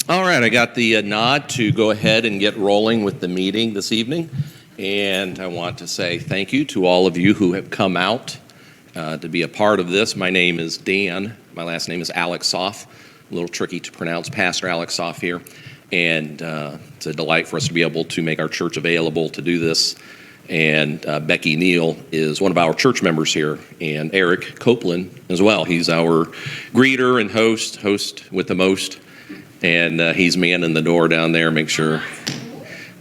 All right, I got the nod to go ahead and get rolling with the meeting this evening. And I want to say thank you to all of you who have come out to be a part of this. My name is Dan. My last name is Alexoff. A little tricky to pronounce, Pastor Alexoff here. And it's a delight for us to be able to make our church available to do this. And Becky Neal is one of our church members here, and Eric Copeland as well. He's our greeter and host with the most. And he's manning the door down there, make sure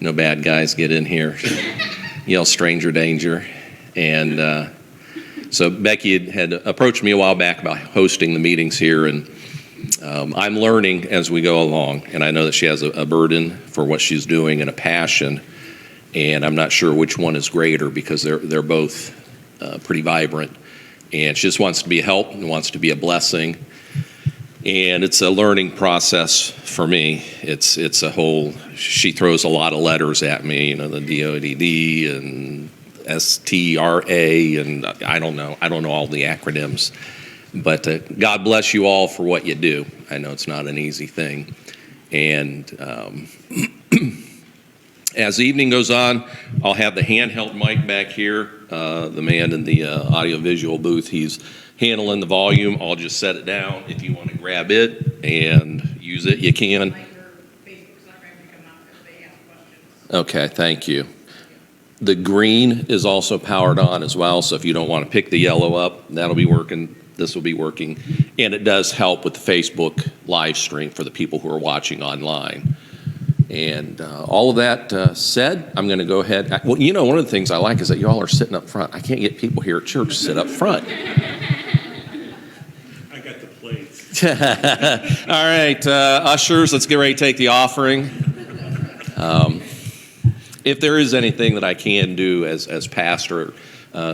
no bad guys get in here. Yell stranger danger. And so Becky had approached me a while back about hosting the meetings here, and I'm learning as we go along. And I know that she has a burden for what she's doing and a passion, and I'm not sure which one is greater because they're both pretty vibrant. And she just wants to be a help and wants to be a blessing. And it's a learning process for me. It's a whole, she throws a lot of letters at me, the DODD and STRA, and I don't know all the acronyms. But God bless you all for what you do. I know it's not an easy thing. And as the evening goes on, I'll have the handheld mic back here. The man in the audiovisual booth, he's handling the volume. I'll just set it down. If you want to grab it and use it, you can. Okay, thank you. The green is also powered on as well, so if you don't want to pick the yellow up, that'll be working. This will be working. And it does help with the Facebook live stream for the people who are watching online. And all of that said, I'm going to go ahead. Well, one of the things I like is that you all are sitting up front. I can't get people here at church to sit up front. All right, ushers, let's get ready to take the offering. If there is anything that I can do as pastor,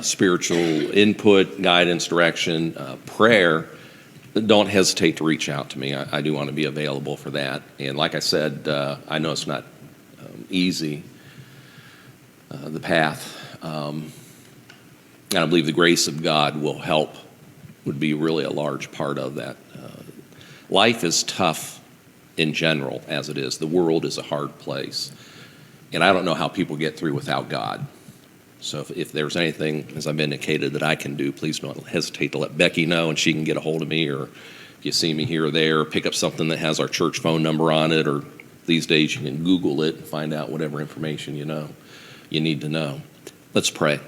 spiritual input, guidance, direction, prayer, don't hesitate to reach out to me. I do want to be available for that. And like I said, I know it's not easy, the path. And I believe the grace of God will help, would be really a large part of that. Life is tough in general, as it is. The world is a hard place. And I don't know how people get through without God. So if there's anything, as I've indicated, that I can do, please don't hesitate to let Becky know, and she can get a hold of me, or if you see me here or there, pick up something that has our church phone number on it, or these days you can Google it and find out whatever information you need to know. Let's pray.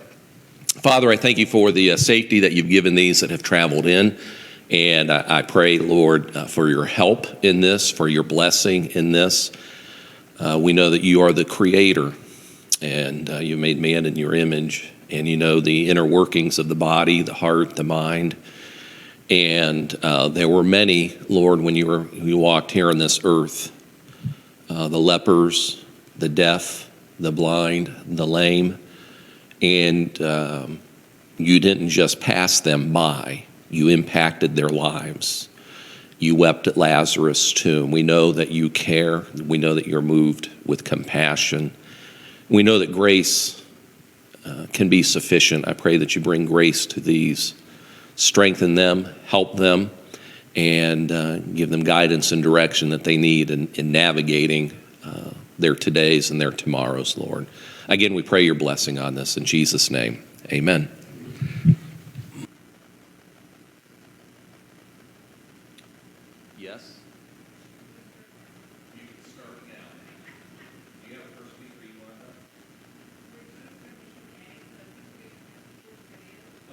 Father, I thank you for the safety that you've given these that have traveled in. And I pray, Lord, for your help in this, for your blessing in this. We know that you are the creator, and you made man in your image, and you know the inner workings of the body, the heart, the mind. And there were many, Lord, when you walked here on this earth, the lepers, the deaf, the blind, the lame, and you didn't just pass them by. You impacted their lives. You wept at Lazarus' tomb. We know that you care. We know that you're moved with compassion. We know that grace can be sufficient. I pray that you bring grace to these, strengthen them, help them, and give them guidance and direction that they need in navigating their todays and their tomorrows, Lord. Again, we pray your blessing on this in Jesus' name. Amen. Yes? You can start now. Do you have a first speaker you want to?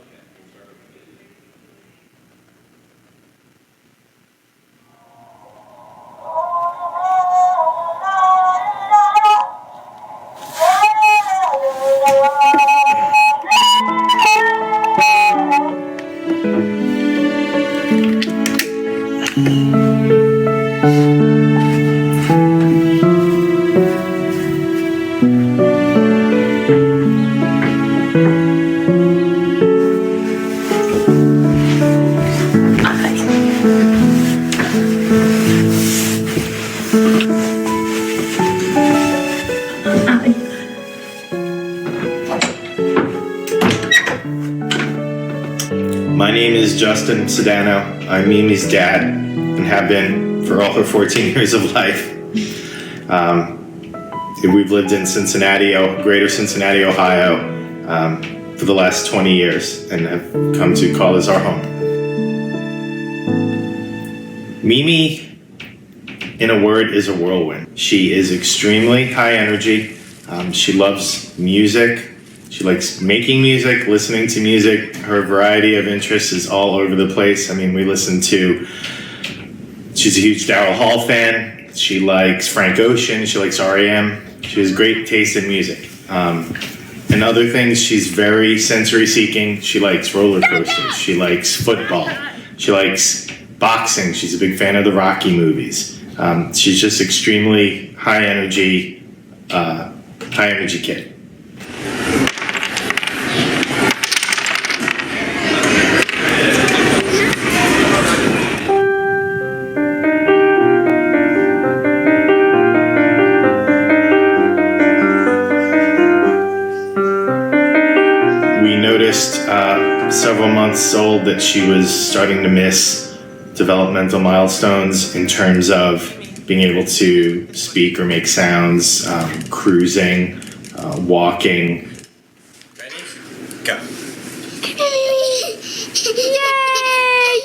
Okay, we'll start with the video. My name is Justin Sedano. I'm Mimi's dad and have been for all her 14 years of life. We've lived in greater Cincinnati, Ohio, for the last 20 years and have come to call this our home. Mimi, in a word, is a whirlwind. She is extremely high energy. She loves music. She likes making music, listening to music. Her variety of interests is all over the place. I mean, she's a huge Daryl Hall fan. She likes Frank Ocean. She likes REM. She has great taste in music. And other things, she's very sensory seeking. She likes roller coasters. She likes football. She likes boxing. She's a big fan of the Rocky movies. She's just extremely high energy kid. We noticed several months old that she was starting to miss developmental milestones in terms of being able to speak or make sounds, cruising, walking. Ready? Go. Yay!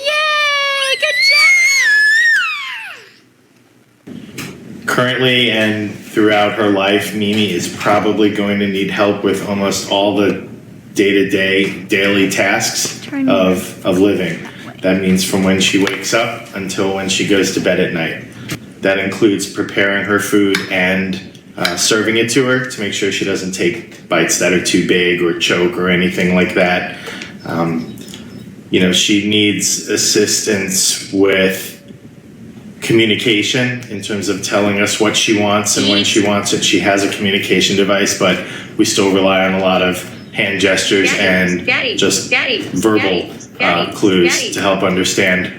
Yay! Good job! Currently and throughout her life, Mimi is probably going to need help with almost all the day-to-day, daily tasks of living. That means from when she wakes up until when she goes to bed at night. That includes preparing her food and serving it to her to make sure she doesn't take bites that are too big or choke or anything like that. She needs assistance with communication in terms of telling us what she wants and when she wants it. She has a communication device, but we still rely on a lot of hand gestures and just verbal clues to help understand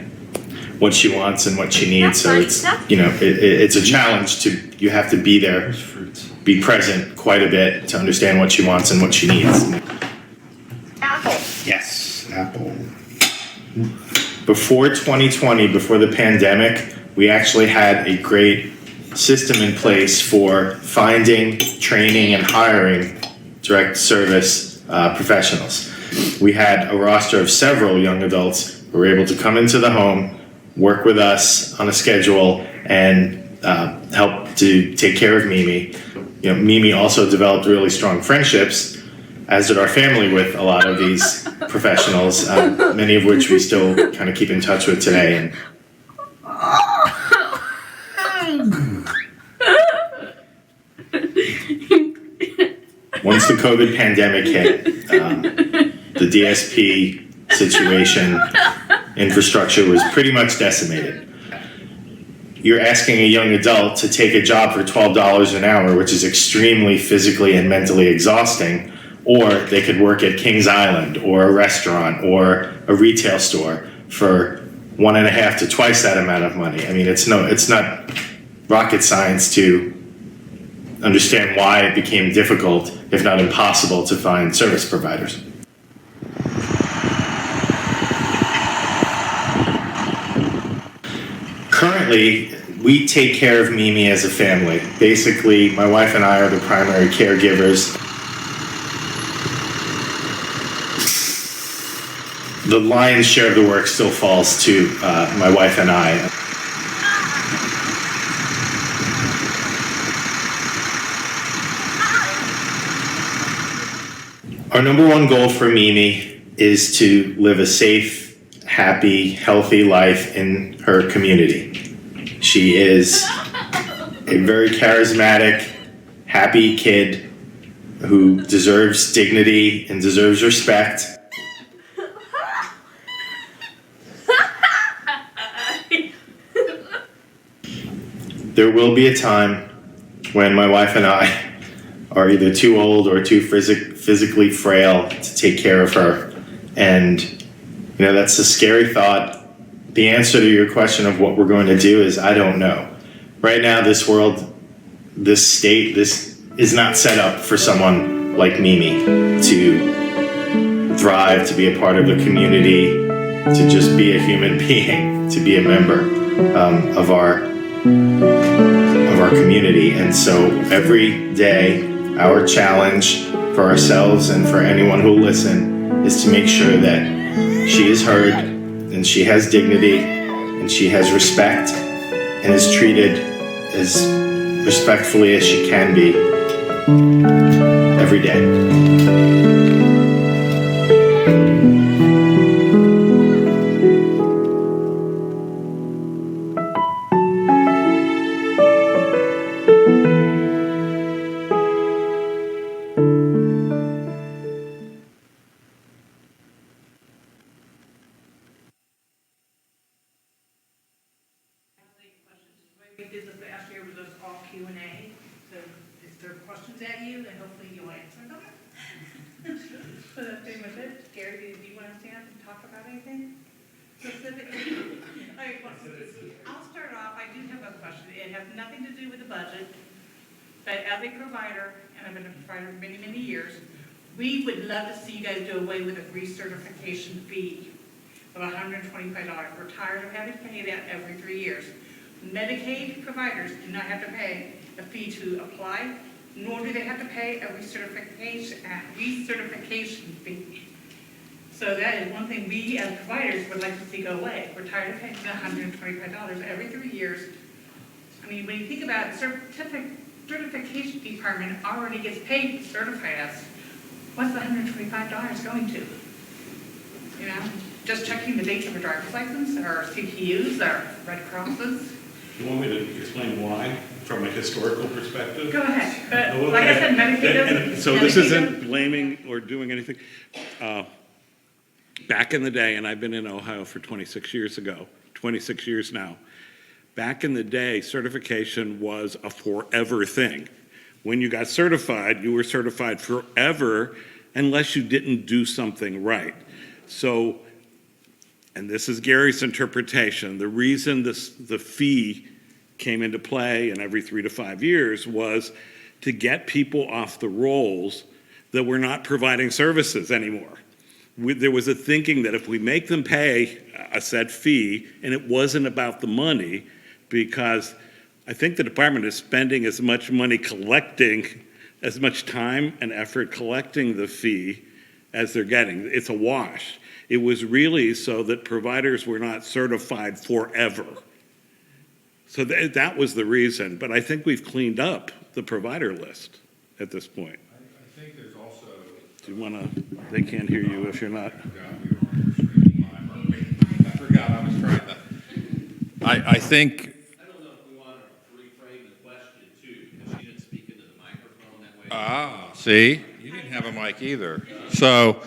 what she wants and what she needs. So it's a challenge you have to be there, be present quite a bit to understand what she wants and what she needs. Apple. Yes, apple. Before 2020, before the pandemic, we actually had a great system in place for finding, training, and hiring direct service professionals. We had a roster of several young adults who were able to come into the home, work with us on a schedule, and help to take care of Mimi. Mimi also developed really strong friendships, as did our family, with a lot of these professionals, many of which we still kind of keep in touch with today. And once the COVID pandemic hit, the DSP situation, infrastructure was pretty much decimated. You're asking a young adult to take a job for $12 an hour, which is extremely physically and mentally exhausting, or they could work at Kings Island or a restaurant or a retail store for 1.5 to twice that amount of money. I mean, it's not rocket science to understand why it became difficult, if not impossible, to find service providers. Currently, we take care of Mimi as a family. Basically, my wife and I are the primary caregivers. The lion's share of the work still falls to my wife and I. Our number one goal for Mimi is to live a safe, happy, healthy life in her community. She is a very charismatic, happy kid who deserves dignity and deserves respect. There will be a time when my wife and I are either too old or too physically frail to take care of her. And, that's a scary thought. The answer to your question of what we're going to do is I don't know. Right now, this world, this state, this is not set up for someone like Mimi to thrive, to be a part of the community, to just be a human being, to be a member. of our community. And so every day, our challenge for ourselves and for anyone who will listen is to make sure that she is heard and she has dignity and she has respect and is treated as respectfully as she can be every day. We did this last year, was just all Q&A, so if there are questions at you, then hopefully you'll answer them. So that's pretty much it. Gary, do you want to stand and talk about anything specific? Okay, well, I'll start off. I do have a question. It has nothing to do with the budget, but as a provider, and I've been a provider for many, many years, we would love to see you guys do away with a recertification fee of $125. We're tired of having to pay that every 3 years. Medicaid providers do not have to pay a fee to apply, nor do they have to pay a recertification fee. So that is one thing we as providers would like to see go away. We're tired of paying $125 every 3 years. I mean, when you think about it, certification department already gets paid to certify us. What's the $125 going to? You know, just checking the dates of a driver's license, or CPUs, or Red Crosses. You want me to explain why, from a historical perspective? Go ahead. But like I said, Medicaid doesn't. So this isn't blaming or doing anything. Back in the day, and I've been in Ohio for 26 years now. Back in the day, certification was a forever thing. When you got certified, you were certified forever unless you didn't do something right. So, and this is Gary's interpretation, the reason the fee came into play in every 3 to 5 years was to get people off the rolls that were not providing services anymore. There was a thinking that if we make them pay a set fee, and it wasn't about the money, because I think the department is spending as much money collecting, as much time and effort collecting the fee as they're getting. It's a wash. It was really so that providers were not certified forever. So that was the reason, but I think we've cleaned up the provider list at this point. I think there's also. Do you want to, they can't hear you if you're not. I forgot I was trying to. I think. I don't know if we want to reframe the question too, because she didn't speak into the microphone that way. Ah, see, you didn't have a mic either. So,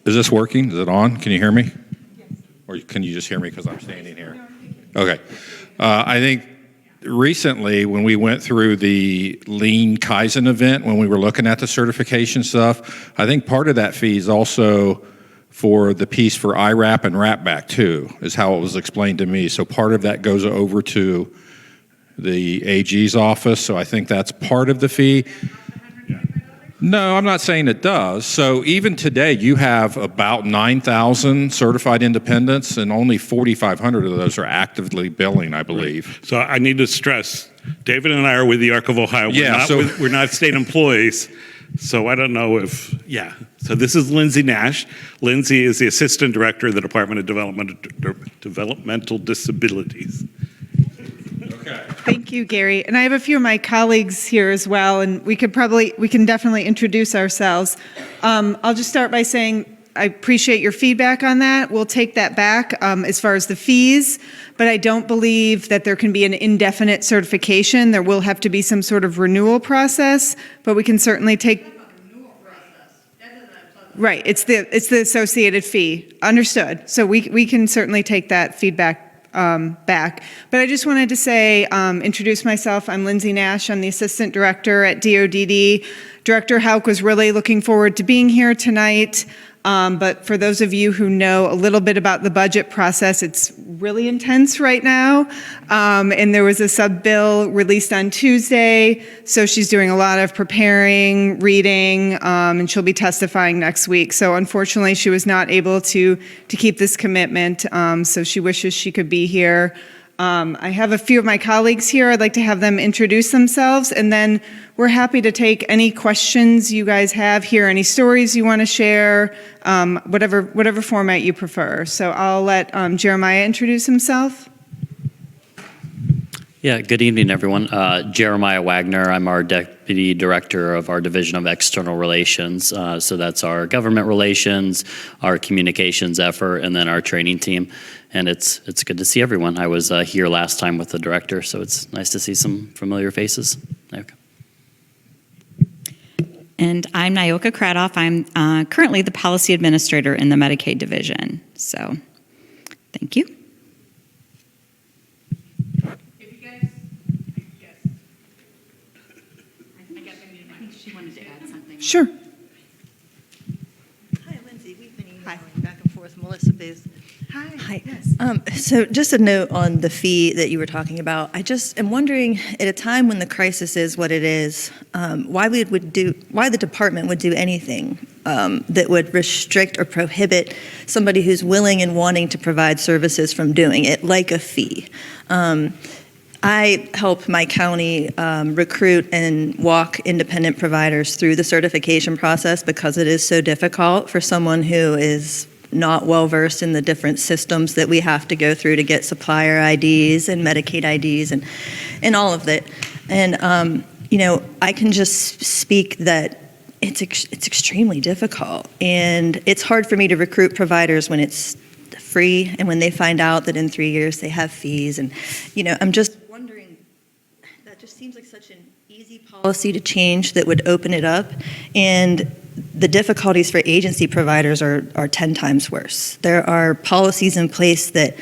is this working? Is it on? Can you hear me? Yes. Or can you just hear me because I'm standing here? Okay. I think recently when we went through the Lean Kaizen event, when we were looking at the certification stuff, I think part of that fee is also for the piece for IRAP and RAPBAC too, is how it was explained to me. So part of that goes over to the AG's office. So I think that's part of the fee. No, I'm not saying it does. So even today, you have about 9,000 certified independents, and only 4,500 of those are actively billing, I believe. Right. So I need to stress, David and I are with the Arc of Ohio. We're not state employees. So I don't know if, So this is Lyndsay Nash. Lyndsay is the Assistant Director of the Department of Developmental Disabilities. Okay. Thank you, Gary. And I have a few of my colleagues here as well, and we can definitely introduce ourselves. I'll just start by saying I appreciate your feedback on that. We'll take that back as far as the fees, but I don't believe that there can be an indefinite certification. There will have to be some sort of renewal process, but we can certainly take. Right, it's the associated fee. Understood. So we can certainly take that feedback back. But I just wanted to say, introduce myself. I'm Lyndsay Nash. I'm the Assistant Director at DODD. Director Hauk was really looking forward to being here tonight. But for those of you who know a little bit about the budget process, it's really intense right now. And there was a sub-bill released on Tuesday, so she's doing a lot of preparing, reading, and she'll be testifying next week. So unfortunately, she was not able to keep this commitment, so she wishes she could be here. I have a few of my colleagues here. I'd like to have them introduce themselves, and then we're happy to take any questions you guys have here, any stories you want to share, whatever format you prefer. So I'll let Jeremiah introduce himself. Yeah, good evening, everyone. Jeremiah Wagner. I'm our Deputy Director of our Division of External Relations. So that's our government relations, our communications effort, and then our training team. And it's good to see everyone. I was here last time with the director, so it's nice to see some familiar faces. Okay. And I'm Nyoka Craddolph. I'm currently the Policy Administrator in the Medicaid Division. So, thank you. If you guys, yes. I guess I need my. She wanted to add something. Sure. Hi, Lyndsay. We've been emailing back and forth. Melissa Booth. Hi. Yes. So just a note on the fee that you were talking about. I just am wondering, at a time when the crisis is what it is, why the department would do anything that would restrict or prohibit somebody who's willing and wanting to provide services from doing it, like a fee. I help my county recruit and walk independent providers through the certification process because it is so difficult for someone who is not well-versed in the different systems that we have to go through to get supplier IDs and Medicaid IDs and all of it. And, I can just speak that it's extremely difficult. And it's hard for me to recruit providers when it's free and when they find out that in 3 years they have fees. And, I'm just wondering, that just seems like such an easy policy to change that would open it up. And the difficulties for agency providers are 10 times worse. There are policies in place that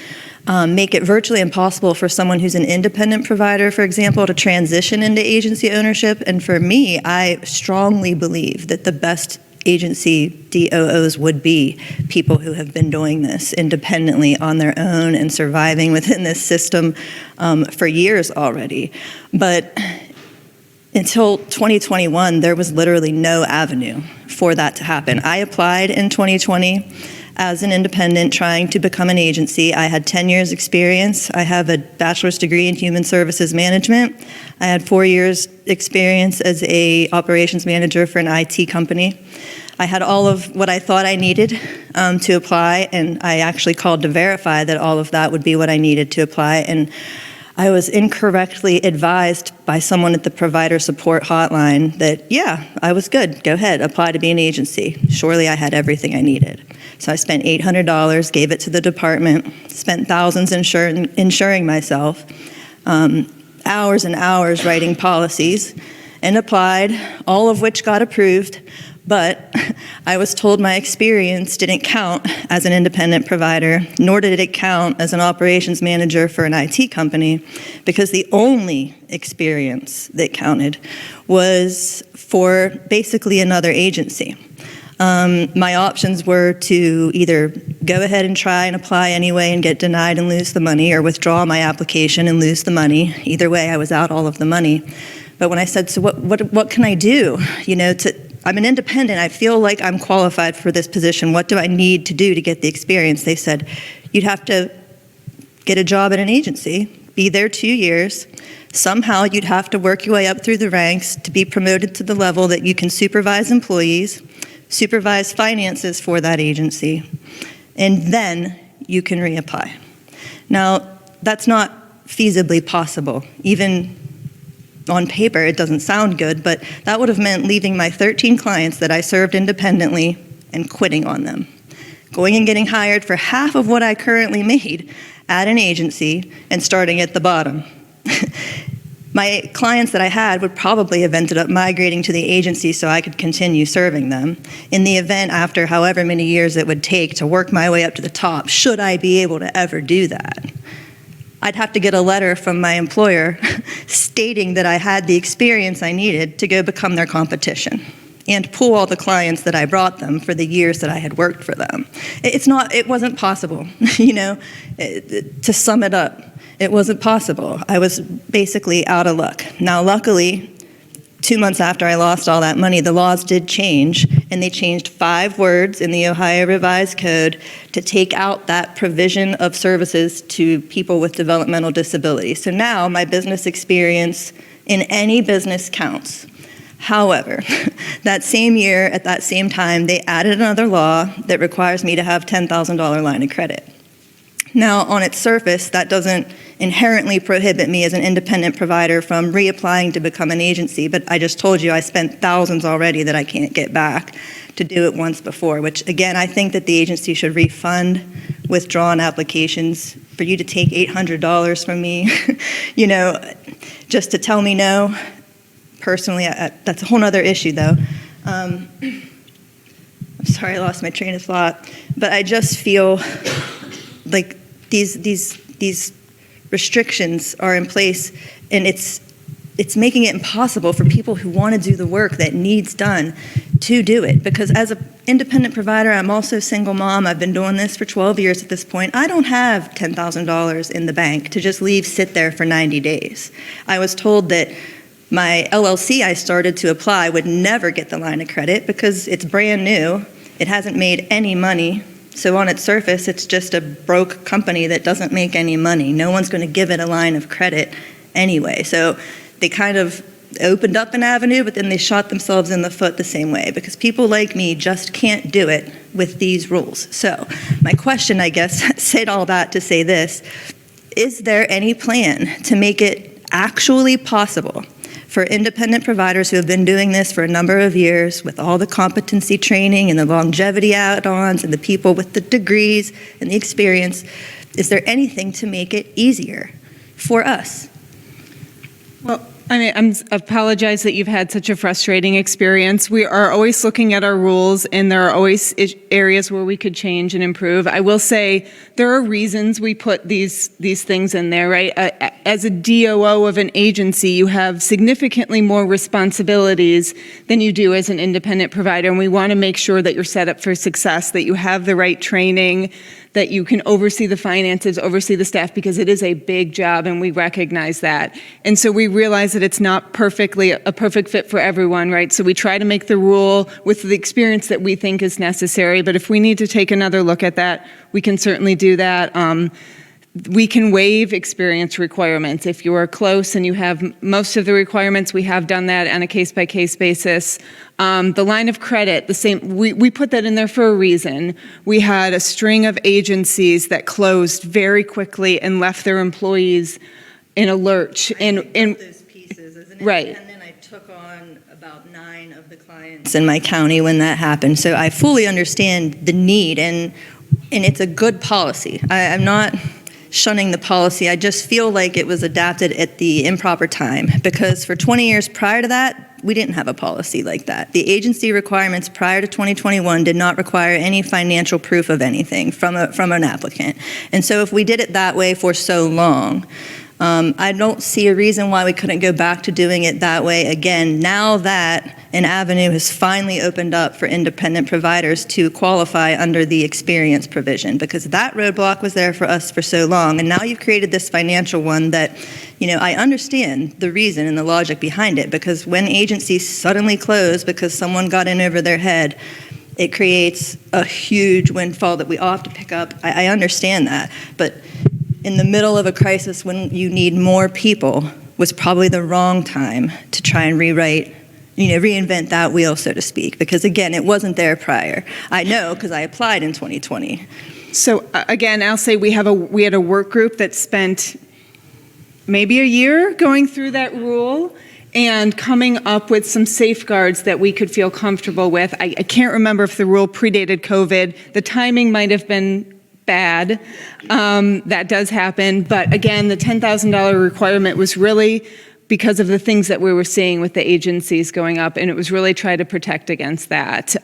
make it virtually impossible for someone who's an independent provider, for example, to transition into agency ownership. And for me, I strongly believe that the best agency DOOs would be people who have been doing this independently on their own and surviving within this system for years already. But until 2021, there was literally no avenue for that to happen. I applied in 2020 as an independent trying to become an agency. I had 10 years experience. I have a bachelor's degree in human services management. I had 4 years experience as a operations manager for an IT company. I had all of what I thought I needed to apply, and I actually called to verify that all of that would be what I needed to apply. And I was incorrectly advised by someone at the provider support hotline that, yeah, I was good. Go ahead, apply to be an agency. Surely I had everything I needed. So I spent $800, gave it to the department, spent thousands insuring myself, hours and hours writing policies, and applied, all of which got approved. But I was told my experience didn't count as an independent provider, nor did it count as an operations manager for an IT company, because the only experience that counted was for basically another agency. My options were to either go ahead and try and apply anyway and get denied and lose the money, or withdraw my application and lose the money. Either way, I was out all of the money. But when I said, so what can I do? I'm an independent. I feel like I'm qualified for this position. What do I need to do to get the experience? They said, you'd have to get a job at an agency, be there 2 years. Somehow you'd have to work your way up through the ranks to be promoted to the level that you can supervise employees, supervise finances for that agency, and then you can reapply. Now, that's not feasibly possible. Even on paper, it doesn't sound good, but that would have meant leaving my 13 clients that I served independently and quitting on them. Going and getting hired for half of what I currently made at an agency and starting at the bottom. My clients that I had would probably have ended up migrating to the agency so I could continue serving them. In the event, after however many years it would take to work my way up to the top, should I be able to ever do that, I'd have to get a letter from my employer stating that I had the experience I needed to go become their competition. and pull all the clients that I brought them for the years that I had worked for them. It wasn't possible, to sum it up, it wasn't possible. I was basically out of luck. Now, luckily, 2 months after I lost all that money, the laws did change, and they changed 5 words in the Ohio Revised Code to take out that provision of services to people with developmental disabilities. So now my business experience in any business counts. However, that same year, at that same time, they added another law that requires me to have $10,000 line of credit. Now, on its surface, that doesn't inherently prohibit me as an independent provider from reapplying to become an agency, but I just told you I spent thousands already that I can't get back to do it once before, which, again, I think that the agency should refund withdrawn applications. For you to take $800 from me, just to tell me no, personally, that's a whole other issue, though. I'm sorry, I lost my train of thought, but I just feel like these restrictions are in place, and it's making it impossible for people who want to do the work that needs done to do it. Because as an independent provider, I'm also a single mom. I've been doing this for 12 years at this point. I don't have $10,000 in the bank to just sit there for 90 days. I was told that my LLC I started to apply would never get the line of credit because it's brand new. It hasn't made any money. So on its surface, it's just a broke company that doesn't make any money. No one's going to give it a line of credit anyway. So they kind of opened up an avenue, but then they shot themselves in the foot the same way because people like me just can't do it with these rules. So my question, I guess, said all that to say this: is there any plan to make it actually possible for independent providers who have been doing this for a number of years with all the competency training and the longevity add-ons and the people with the degrees and the experience, is there anything to make it easier for us? Well, I apologize that you've had such a frustrating experience. We are always looking at our rules, and there are always areas where we could change and improve. I will say there are reasons we put these things in there, right? As a DOO of an agency, you have significantly more responsibilities than you do as an independent provider, and we want to make sure that you're set up for success, that you have the right training, that you can oversee the finances, oversee the staff, because it is a big job, and we recognize that. And so we realize that it's not a perfect fit for everyone, right? So we try to make the rule with the experience that we think is necessary, but if we need to take another look at that, we can certainly do that. We can waive experience requirements. If you are close and you have most of the requirements, we have done that on a case-by-case basis. The line of credit, the same. We put that in there for a reason. We had a string of agencies that closed very quickly and left their employees in a lurch. And those pieces, isn't it? Right. And then I took on about 9 of the clients in my county when that happened. So I fully understand the need, and it's a good policy. I'm not shunning the policy. I just feel like it was adapted at the improper time, because for 20 years prior to that, we didn't have a policy like that. The agency requirements prior to 2021 did not require any financial proof of anything from an applicant. And so if we did it that way for so long, I don't see a reason why we couldn't go back to doing it that way again, now that an avenue has finally opened up for independent providers to qualify under the experience provision, because that roadblock was there for us for so long. And now you've created this financial one that, I understand the reason and the logic behind it, because when agencies suddenly close because someone got in over their head, it creates a huge windfall that we all have to pick up. I understand that, but in the middle of a crisis when you need more people was probably the wrong time to try and reinvent that wheel, so to speak, because again, it wasn't there prior. I know because I applied in 2020. So again, I'll say we had a work group that spent maybe a year going through that rule and coming up with some safeguards that we could feel comfortable with. I can't remember if the rule predated COVID. The timing might have been bad. That does happen. But again, the $10,000 requirement was really because of the things that we were seeing with the agencies going up, and it was really try to protect against that.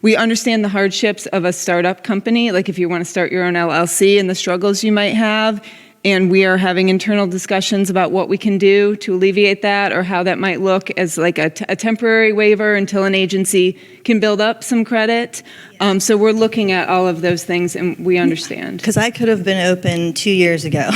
We understand the hardships of a startup company, like if you want to start your own LLC and the struggles you might have, And we are having internal discussions about what we can do to alleviate that or how that might look as like a temporary waiver until an agency can build up some credit. So we're looking at all of those things and we understand. Because I could have been open 2 years ago,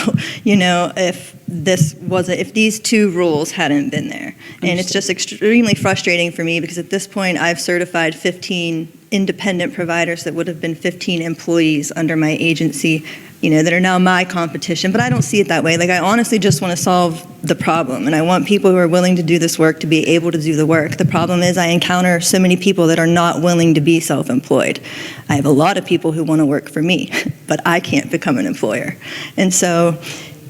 if if these two rules hadn't been there. And it's just extremely frustrating for me because at this point I've certified 15 independent providers that would have been 15 employees under my agency, that are now my competition. But I don't see it that way. Like, I honestly just want to solve the problem. And I want people who are willing to do this work to be able to do the work. The problem is I encounter so many people that are not willing to be self-employed. I have a lot of people who want to work for me, but I can't become an employer. And so,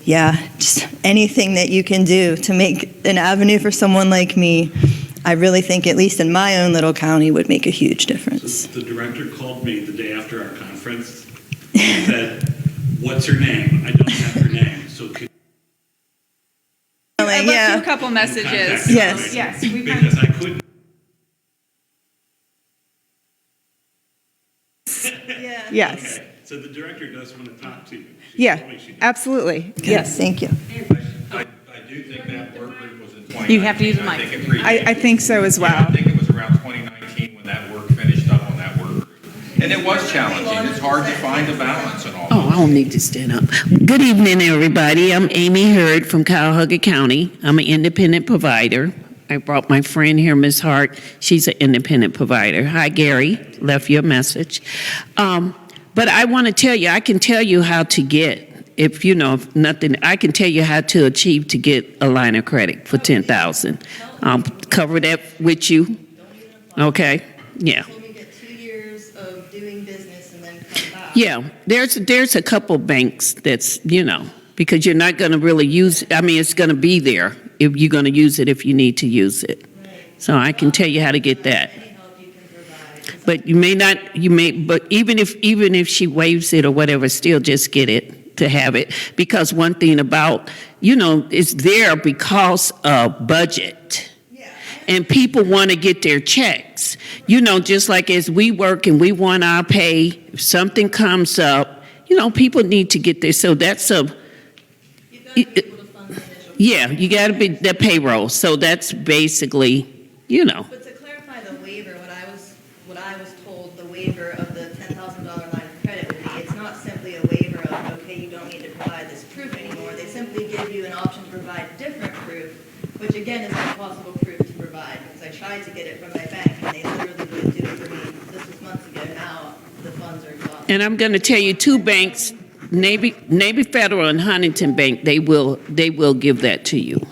yeah, just anything that you can do to make an avenue for someone like me, I really think, at least in my own little county, would make a huge difference. So the director called me the day after our conference and said, "What's her name? I don't have her name." So could I left yeah. you a couple messages. Yes. Yes. because I couldn't. Yes. Okay. So the director does want to talk to you. She Yeah, told me she did. absolutely. Yes. Thank you. I do think that work group was in 2019. You have to use the mic. I think so as well. I think it was around 2019 when that work finished up on that work group. And it was challenging. It's hard to find a balance and all. Oh, I don't need to stand up. Good evening, everybody. I'm Amy Hurd from Cuyahoga County. I'm an independent provider. I brought my friend here, Ms. Hart. She's an independent provider. Hi, Gary. Left you a message. But I want to tell you, I can tell you how to get, if nothing, I can tell you how to achieve to get a line of credit for $10,000. I'll cover that with you. Okay? Yeah. Yeah, there's a couple banks that's, because you're not going to really use, it's going to be there if you're going to use it if you need to use it. So I can tell you how to get that. But but even if she waives it or whatever, still just get it to have it. Because one thing about, it's there because of budget. And people want to get their checks. Just like as we work and we want our pay, if something comes up, people need to get there. So that's yeah, you got to be the payroll. So that's basically, But to clarify the waiver, what I was told the waiver of the $10,000 line of credit would be, it's not simply a waiver of, okay, you don't need to provide this proof anymore. They simply give you an option to provide different proof, which again is not possible proof to provide, because I tried to get it from my bank and they literally wouldn't do it for me. This was months ago. Now the funds are exhausted. and I'm going to tell you, two banks, Navy Federal and Huntington Bank, they will give that to you.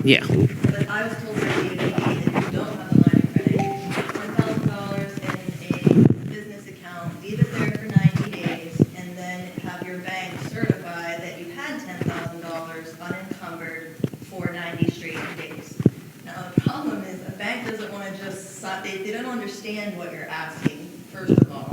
Yeah. But I was told by the ODDP that you don't have a line of credit, you put $10,000 in a business account, leave it there for 90 days, and then have your bank certify that you had $10,000 unencumbered for 90 straight days. Now, the problem is a bank doesn't want to just, they don't understand what you're asking, first of all.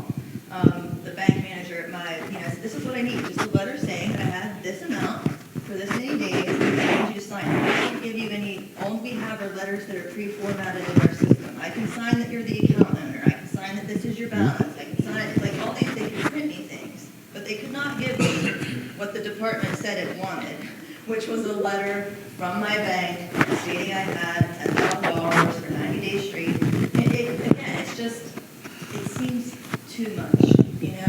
The bank manager at my, said, this is what I need, just a letter saying that I had this amount for this many days, and I need you to sign it. I don't give you any, all we have are letters that are pre-formatted in our system. I can sign that you're the account owner, I can sign that this is your balance, I can sign, like all these, they could print me things, but they could not give me what the department said it wanted, which was a letter from my bank stating I had $10,000 for 90 days straight. And again, it's just, it seems too much.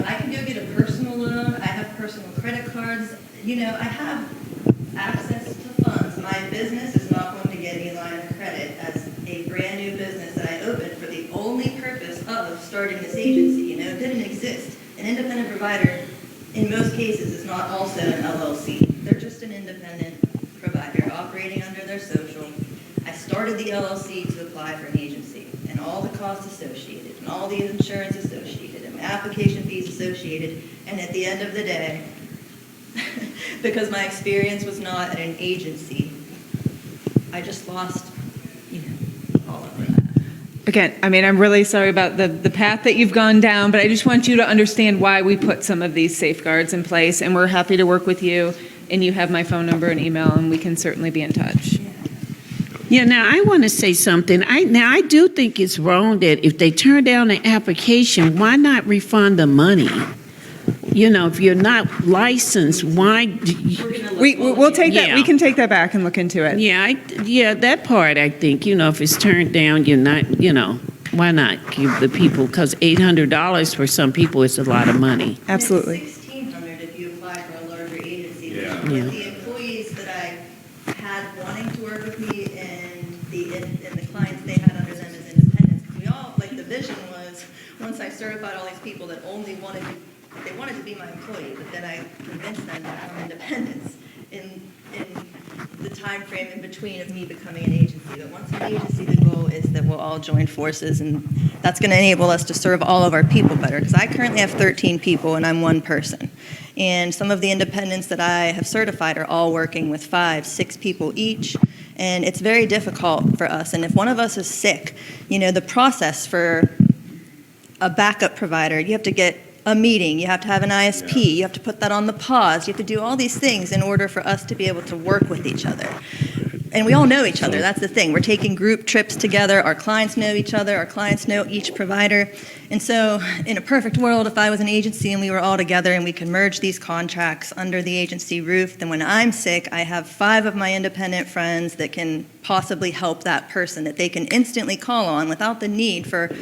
I can go get a personal loan. I have personal credit cards. I have access to funds. My business is not going to get any line of credit as a brand new business that I opened for the only purpose of starting this agency. It didn't exist. An independent provider, in most cases, is not also an LLC. They're just an independent provider operating under their social. I started the LLC to apply for an agency, and all the costs associated, and all the insurance associated, and application fees associated, and at the end of the day, because my experience was not at an agency, I just lost, all of that. Again, I'm really sorry about the path that you've gone down, but I just want you to understand why we put some of these safeguards in place, and we're happy to work with you, and you have my phone number and email, and we can certainly be in touch. Yeah, now I want to say something. I do think it's wrong that if they turn down an application, why not refund the money? if you're not licensed, why do you? We'll take that, Yeah. we can take that back and look into it. Yeah, that part, I think, if it's turned down, you're not, why not give the people, because $800 for some people is a lot of money. Absolutely. It's $1,600 if you apply for a larger agency. Yeah. But Yeah. the employees that I had wanting to work with me and the clients they had under them as independents, we all, like, the vision was, once I certified all these people that only wanted to be my employee, but then I convinced them to become independents in the time frame in between of me becoming an agency. But once an agency, the goal is that we'll all join forces, and that's going to enable us to serve all of our people better. Because I currently have 13 people, and I'm one person. And some of the independents that I have certified are all working with 5, 6 people each. And it's very difficult for us. And if one of us is sick, the process for a backup provider, you have to get a meeting, you have to have an ISP, you have to put that on the pause, you have to do all these things in order for us to be able to work with each other. And we all know each other, that's the thing. We're taking group trips together, our clients know each other, our clients know each provider. And so in a perfect world, if I was an agency and we were all together and we could merge these contracts under the agency roof, then when I'm sick, I have 5 of my independent friends that can possibly help that person, that they can instantly call on without the need for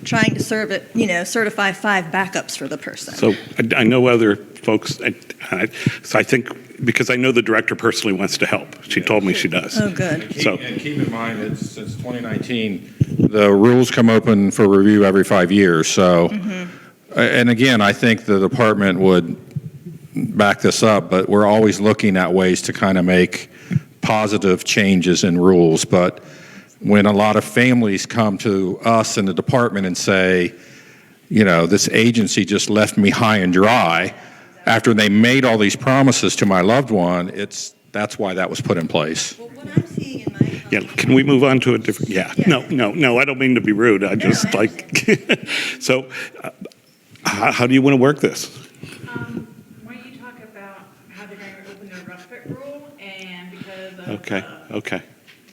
trying to certify 5 backups for the person. So I know other folks, so I think, because I know the director personally wants to help. She told me she does. Oh, good. And keep in mind that since 2019, the rules come open for review every 5 years. So, and again, I think the department would back this up, but we're always looking at ways to kind of make positive changes in rules. But when a lot of families come to us in the department and say, this agency just left me high and dry after they made all these promises to my loved one, that's why that was put in place. Well, what I'm seeing in my Yeah, can we move on to a different, No, I don't mean to be rude, I just so how do you want to work this? Why don't you talk about how they're going to open their respite rule, and because of, Okay.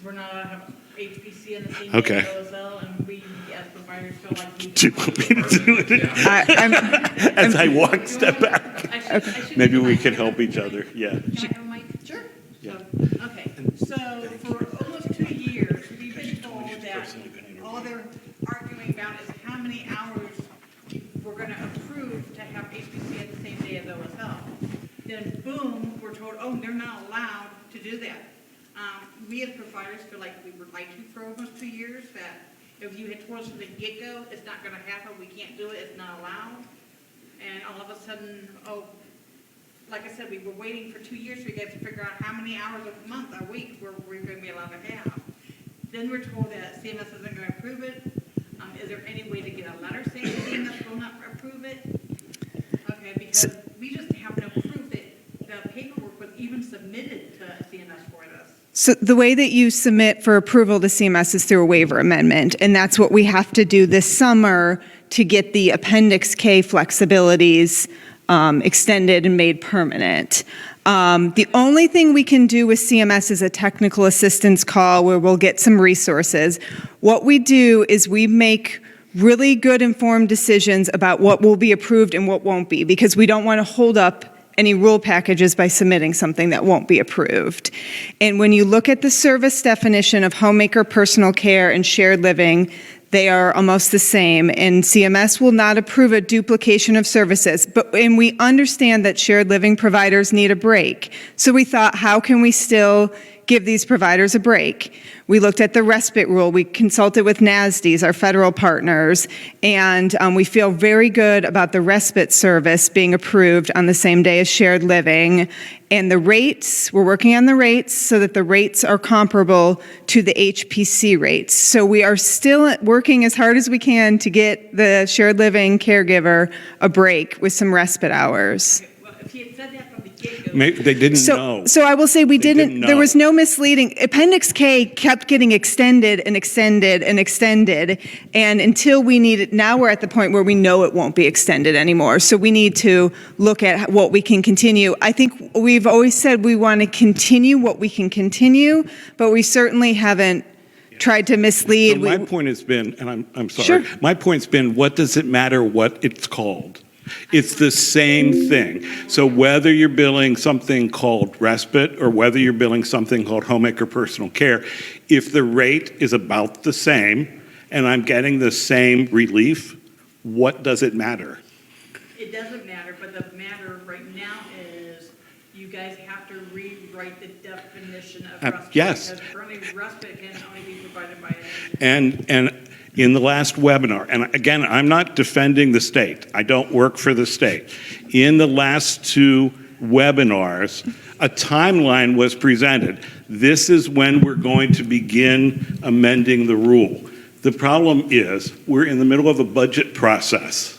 we're not allowed to have HPC in the same Okay. OSL, and we as providers feel like we Do you want me to do it? As I step back. I should Maybe do we my- can help each other, yeah. Can I have a mic? Sure. Okay, so for almost 2 years, we've been told that all they're arguing about is how many hours we're going to approve to have HPC at the same day as OSL. Then boom, we're told, oh, they're not allowed to do that. We as providers feel like we were lied to for almost 2 years, that if you had told us from the get-go, it's not going to happen, we can't do it, it's not allowed. And all of a sudden, like I said, we were waiting for 2 years for you guys to figure out how many hours a month, a week, we're going to be allowed to have. Then we're told that CMS isn't going to approve it. Is there any way to get a letter saying CMS will not approve it? Okay, because we just have no proof that the paperwork was even submitted to CMS for this. So the way that you submit for approval to CMS is through a waiver amendment, and that's what we have to do this summer to get the Appendix K flexibilities extended and made permanent. The only thing we can do with CMS is a technical assistance call where we'll get some resources. What we do is we make really good informed decisions about what will be approved and what won't be, because we don't want to hold up any rule packages by submitting something that won't be approved. And when you look at the service definition of homemaker personal care and shared living, they are almost the same, and CMS will not approve a duplication of services. And we understand that shared living providers need a break. So we thought, how can we still give these providers a break? We looked at the respite rule. We consulted with NASDs, our federal partners, and we feel very good about the respite service being approved on the same day as shared living. And the rates, we're working on the rates so that the rates are comparable to the HPC rates. So we are still working as hard as we can to get the shared living caregiver a break with some respite hours. Well, if he had said that from the get-go. Maybe they didn't know. So I will say we didn't, there was know. no misleading. Appendix K kept getting extended and extended and extended, and until we need it, now we're at the point where we know it won't be extended anymore. So we need to look at what we can continue. I think we've always said we want to continue what we can continue, but we certainly haven't tried to mislead. So my point has been, and I'm sorry, Sure. my point's been, what does it matter what it's called? It's the same thing. So whether you're billing something called respite or whether you're billing something called homemaker personal care, if the rate is about the same and I'm getting the same relief, what does it matter? It doesn't matter, but the matter right now is you guys have to rewrite the definition of respite. Yes. Because currently respite can only be provided by an And in the last webinar, and again, I'm not defending the state. I don't work for the state. In the last two webinars, a timeline was presented. This is when we're going to begin amending the rule. The problem is we're in the middle of a budget process.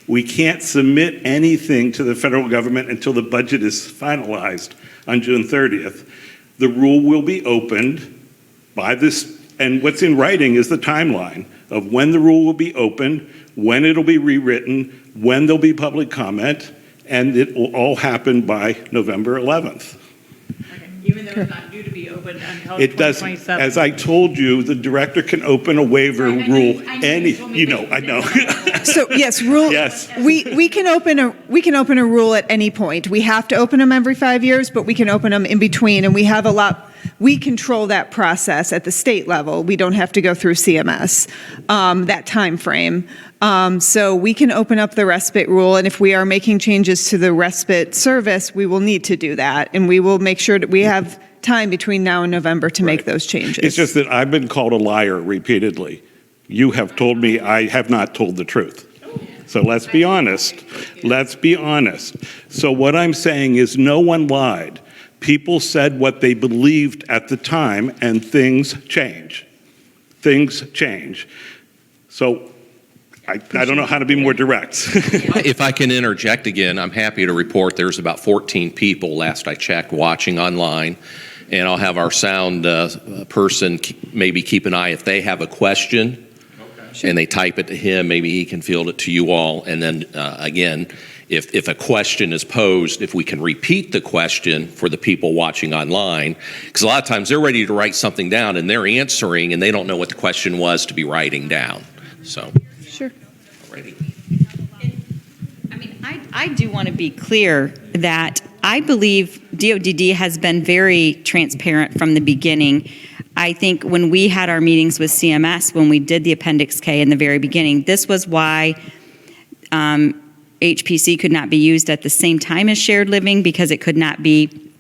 We can't submit anything to the federal government until the budget is finalized on June 30th. The rule will be opened by this, and what's in writing is the timeline of when the rule will be opened, when it'll be rewritten, when there'll be public comment, and it will all happen by November 11th. Okay, even though it's not due to be opened until It does, 2027. as I told you, the director can open a waiver I know rule you told me that I you know. didn't. So yes, rule. Yes. We can open a rule at any point. We have to open them every 5 years, but we can open them in between, and we have a lot. We control that process at the state level. We don't have to go through CMS, that time frame. So we can open up the respite rule, and if we are making changes to the respite service, we will need to do that, and we will make sure that we have time between now and November to make those changes. It's just that I've been called a liar repeatedly. You have told me I have not told the truth. So let's be honest. Let's be honest. So what I'm saying is no one lied. People said what they believed at the time, and things change. Things change. So I don't know how to be more direct. If I can interject again, I'm happy to report there's about 14 people, last I checked, watching online. And I'll have our sound person maybe keep an eye if they have a question. Okay. And they type it to him, maybe he can field it to you all. And then again, if a question is posed, if we can repeat the question for the people watching online, because a lot of times they're ready to write something down and they're answering and they don't know what the question was to be writing down. So. Sure. Alrighty. I mean, I do want to be clear that I believe DODD has been very transparent from the beginning. I think when we had our meetings with CMS, when we did the Appendix K in the very beginning, this was why HPC could not be used at the same time as shared living because it could not be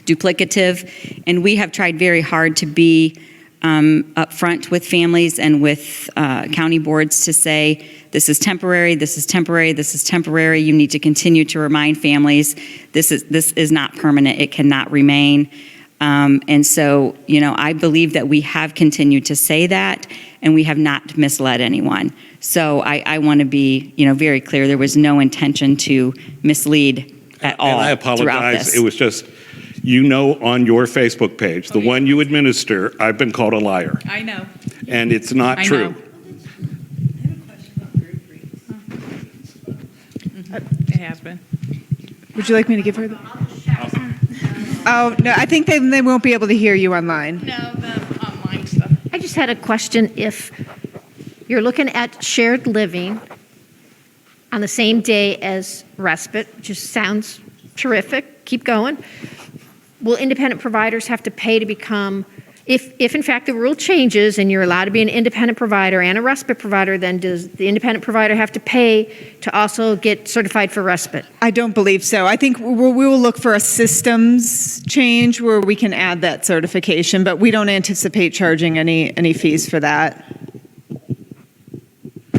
duplicative. And we have tried very hard to be upfront with families and with county boards to say, this is temporary, this is temporary, this is temporary. You need to continue to remind families this is not permanent, it cannot remain. And so, I believe that we have continued to say that and we have not misled anyone. So I want to be, very clear. There was no intention to mislead at all. And I throughout apologize. this. It was just, on your Facebook page, the one you administer, I've been called a liar. I know. And it's not I true. know. It has been. Would you like me to give her the? Oh, no, I think they won't be able to hear you online. No, the online stuff. I just had a question. If you're looking at shared living on the same day as respite, which sounds terrific, keep going, will independent providers have to pay to become, if in fact the rule changes and you're allowed to be an independent provider and a respite provider, then does the independent provider have to pay to also get certified for respite? I don't believe so. I think we will look for a systems change where we can add that certification, but we don't anticipate charging any fees for that.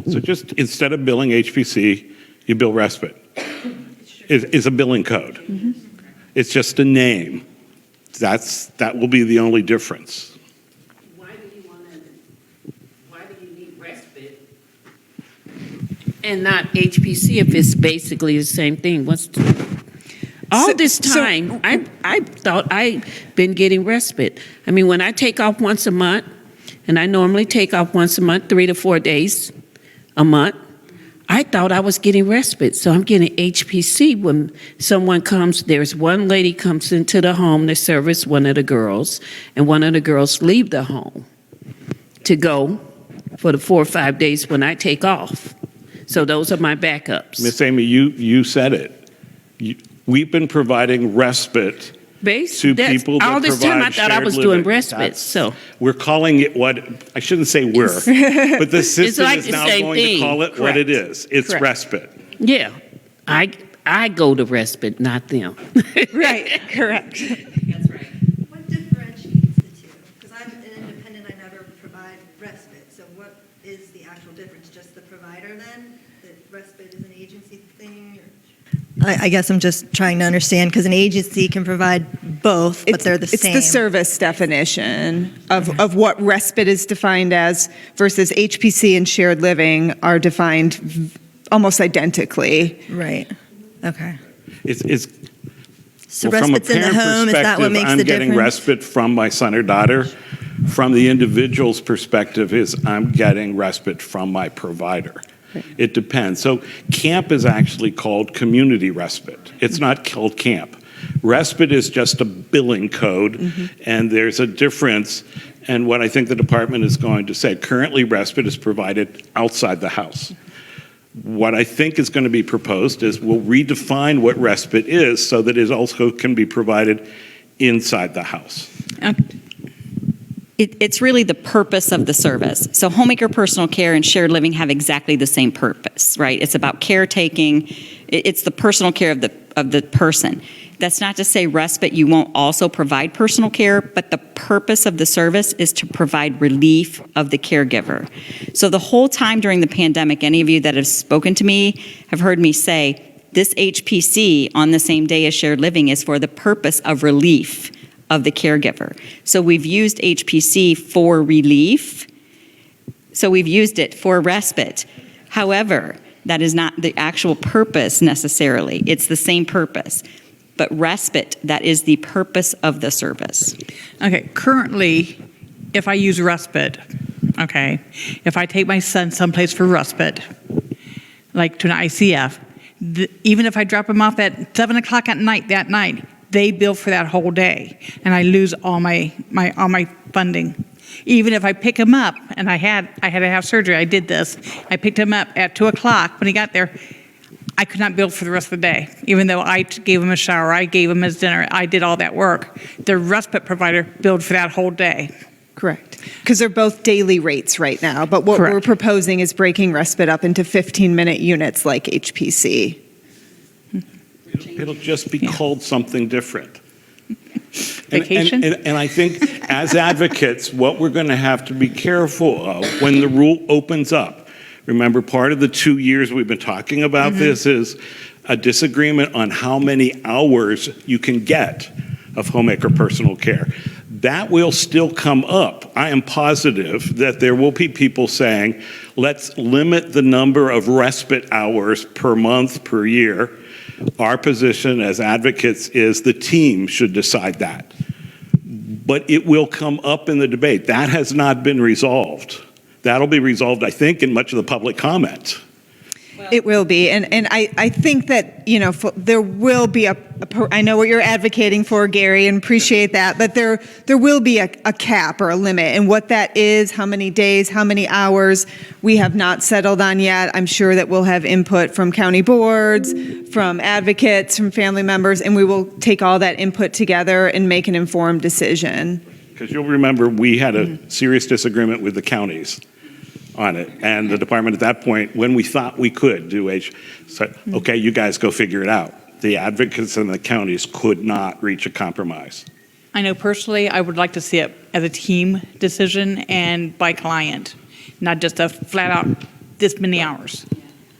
So just instead of billing HPC, you bill respite. It's a billing code. Mm-hmm. It's just a name. That will be the only difference. Why do you need respite? And not HPC if it's basically the same thing? All this time, I thought I'd been getting respite. I mean, when I take off once a month, and I normally take off once a month, 3 to 4 days a month, I thought I was getting respite. So I'm getting HPC when someone comes. There's one lady comes into the home to service one of the girls, and one of the girls leave the home to go for the 4 or 5 days when I take off. So those are my backups. Miss Amy, you said it. We've been providing respite to people that all this time I provide thought I shared was living. doing respite, That's- so. We're calling it what, I shouldn't say we're, but the system like is the now same going to thing. call it what it Correct. is. It's Correct. respite. Yeah, I go to respite, not them. Right, correct. That's right. What differentiates the two? Because I'm an independent, I never provide respite. So what is the actual difference? Just the provider then? That respite is an agency thing? I guess I'm just trying to understand, because an agency can provide both, but they're the same. It's the service definition of what respite is defined as versus HPC and shared living are defined almost identically. Right. Okay. It's So well, from a respite's in the parent home, is that what perspective, makes I'm the getting difference? respite from my son or daughter. From the individual's perspective is I'm getting respite from my provider. It depends. So camp is actually called community respite. It's not called camp. Respite is just a billing code, and there's a difference. And what I think the department is going to say, currently respite is provided outside the house. What I think is going to be proposed is we'll redefine what respite is so that it also can be provided inside the house. It's really the purpose of the service. So homemaker personal care and shared living have exactly the same purpose, right? It's about caretaking. It's the personal care of the person. That's not to say respite, you won't also provide personal care, but the purpose of the service is to provide relief of the caregiver. So the whole time during the pandemic, any of you that have spoken to me have heard me say, this HPC on the same day as shared living is for the purpose of relief of the caregiver. So we've used HPC for relief. So we've used it for respite. However, that is not the actual purpose necessarily. It's the same purpose. But respite, that is the purpose of the service. Okay, currently, if I use respite, okay, if I take my son someplace for respite, like to an ICF, even if I drop him off at 7 o'clock at night that night, they bill for that whole day, and I lose all my funding. Even if I pick him up, and I had to have surgery, I did this. I picked him up at 2 o'clock. When he got there, I could not bill for the rest of the day, even though I gave him a shower, I gave him his dinner, I did all that work. The respite provider billed for that whole day. Correct. Because they're both daily rates right now, but what we're proposing is breaking respite up into 15-minute units like HPC. It'll just be called something different. Vacation? And I think as advocates, what we're going to have to be careful of when the rule opens up, remember part of the 2 years we've been talking about this is a disagreement on how many hours you can get of homemaker personal care. That will still come up. I am positive that there will be people saying, let's limit the number of respite hours per month, per year. Our position as advocates is the team should decide that. But it will come up in the debate. That has not been resolved. That'll be resolved, I think, in much of the public comment. It will be, and I think that, there will be I know what you're advocating for, Gary, and appreciate that, but there will be a cap or a limit, and what that is, how many days, how many hours, we have not settled on yet. I'm sure that we'll have input from county boards, from advocates, from family members, and we will take all that input together and make an informed decision. Because you'll remember we had a serious disagreement with the counties on it. And the department at that point, when we thought we could do said, okay, you guys go figure it out. The advocates in the counties could not reach a compromise. I know personally, I would like to see it as a team decision and by client, not just a flat out this many hours.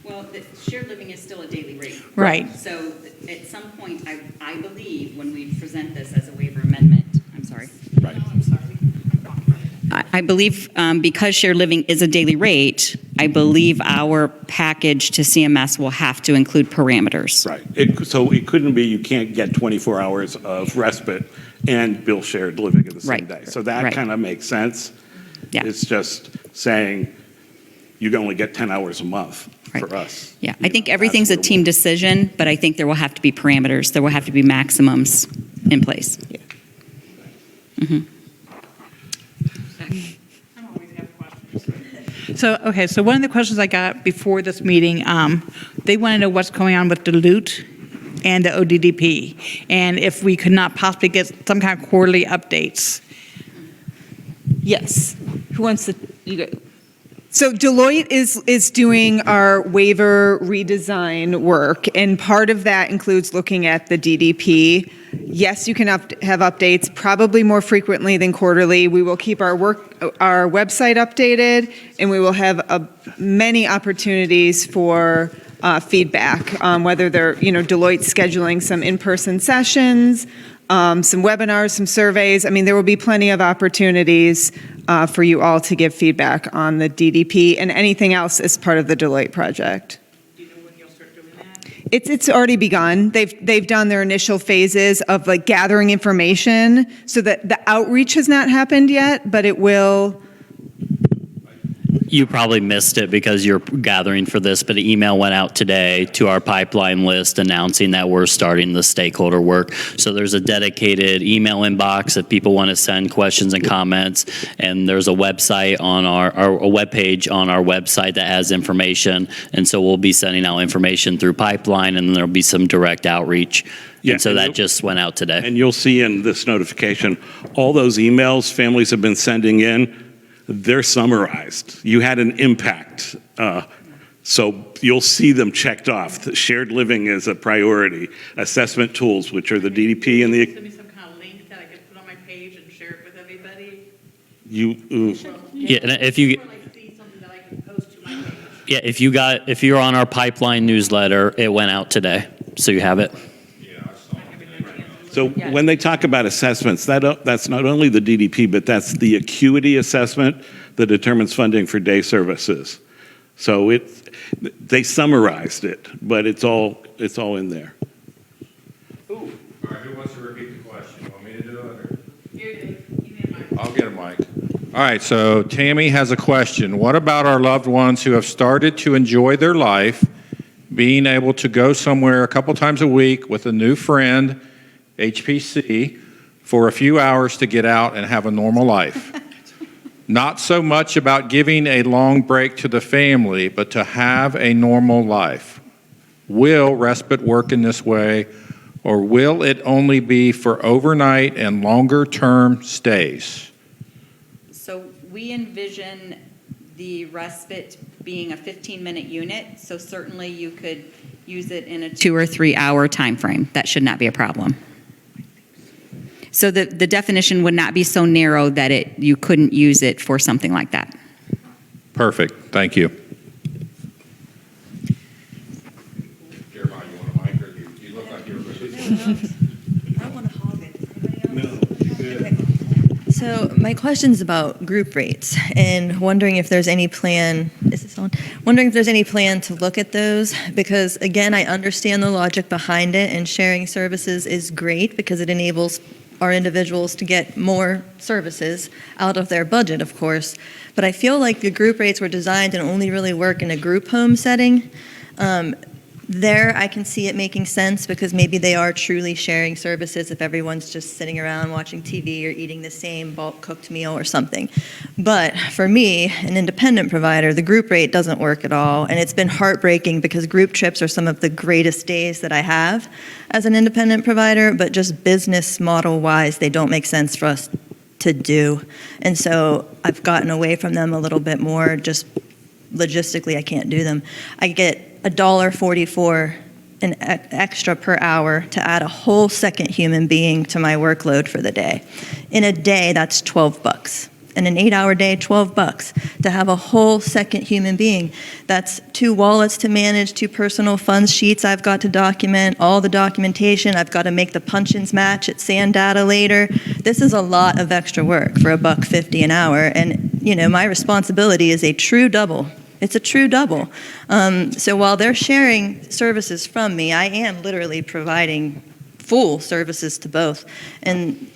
Well, the shared living is still a daily rate. Right. So at some point, I believe when we present this as a waiver amendment, I'm sorry. Right. I believe because shared living is a daily rate, I believe our package to CMS will have to include parameters. Right. So it couldn't be you can't get 24 hours of respite and bill shared living in the same day. So that kind of makes sense. Yeah. It's just saying you can only get 10 hours a month for us. Yeah, I think everything's a team decision, but I think there will have to be parameters. There will have to be maximums in place. I don't always have questions. So one of the questions I got before this meeting, they want to know what's going on with Duluth and the ODDP, and if we could not possibly get some kind of quarterly updates. Yes. Who wants to? You go. So Deloitte is doing our waiver redesign work, and part of that includes looking at the DDP. Yes, you can have updates, probably more frequently than quarterly. We will keep our website updated, and we will have many opportunities for feedback, whether they're, Deloitte scheduling some in-person sessions, some webinars, some surveys. I mean, there will be plenty of opportunities for you all to give feedback on the DDP and anything else as part of the Deloitte project. Do you know when you'll start doing that? It's already begun. They've done their initial phases of like gathering information, so that the outreach has not happened yet, but it will. You probably missed it because you're gathering for this, but an email went out today to our pipeline list announcing that we're starting the stakeholder work. So there's a dedicated email inbox if people want to send questions and comments, and there's a website on a web page on our website that has information, and so we'll be sending out information through pipeline, and then there'll be some direct outreach. Yeah, and so that just went out today. And you'll see in this notification, all those emails families have been sending in, they're summarized. You had an impact. So you'll see them checked off. The shared living is a priority. Assessment tools, which are the DDP and the... Send me some kind of link that I can put on my page and share it with everybody. Yeah, and if you... See something that I can post to my page. Yeah, if you're on our pipeline newsletter, it went out today, so you have it. So when they talk about assessments, that's not only the DDP, but that's the acuity assessment that determines funding for day services. So they summarized it, but it's all in there. All right, who wants to repeat the question? You want me to do it? I'll get a mic. All right, so Tammy has a question. What about our loved ones who have started to enjoy their life, being able to go somewhere a couple times a week with a new friend, HPC, for a few hours to get out and have a normal life? Not so much about giving a long break to the family, but to have a normal life. Will respite work in this way, or will it only be for overnight and longer term stays? So we envision the respite being a 15-minute unit, so certainly you could use it in a 2 or 3 hour time frame. That should not be a problem. So the definition would not be so narrow that you couldn't use it for something like that. Perfect. Thank you. Jeremiah, you want a mic, or you look like you're I don't want to hog it. Okay. So my question's about group rates and wondering if there's any plan, is this on? Wondering if there's any plan to look at those, because again, I understand the logic behind it, and sharing services is great because it enables our individuals to get more services out of their budget, of course. But I feel like the group rates were designed and only really work in a group home setting. There, I can see it making sense because maybe they are truly sharing services if everyone's just sitting around watching TV or eating the same bulk cooked meal or something. But for me, an independent provider, the group rate doesn't work at all. And it's been heartbreaking because group trips are some of the greatest days that I have as an independent provider, but just business model wise, they don't make sense for us to do. And so I've gotten away from them a little bit more. Just logistically, I can't do them. I get $1.44 an extra per hour to add a whole second human being to my workload for the day. In a day, that's $12. In an 8-hour day, $12 to have a whole second human being. That's 2 wallets to manage, 2 personal funds sheets I've got to document, all the documentation. I've got to make the punch-ins match at SAN data later. This is a lot of extra work for $1.50 an hour. And, my responsibility is a true double. It's a true double. So while they're sharing services from me, I am literally providing full services to both. And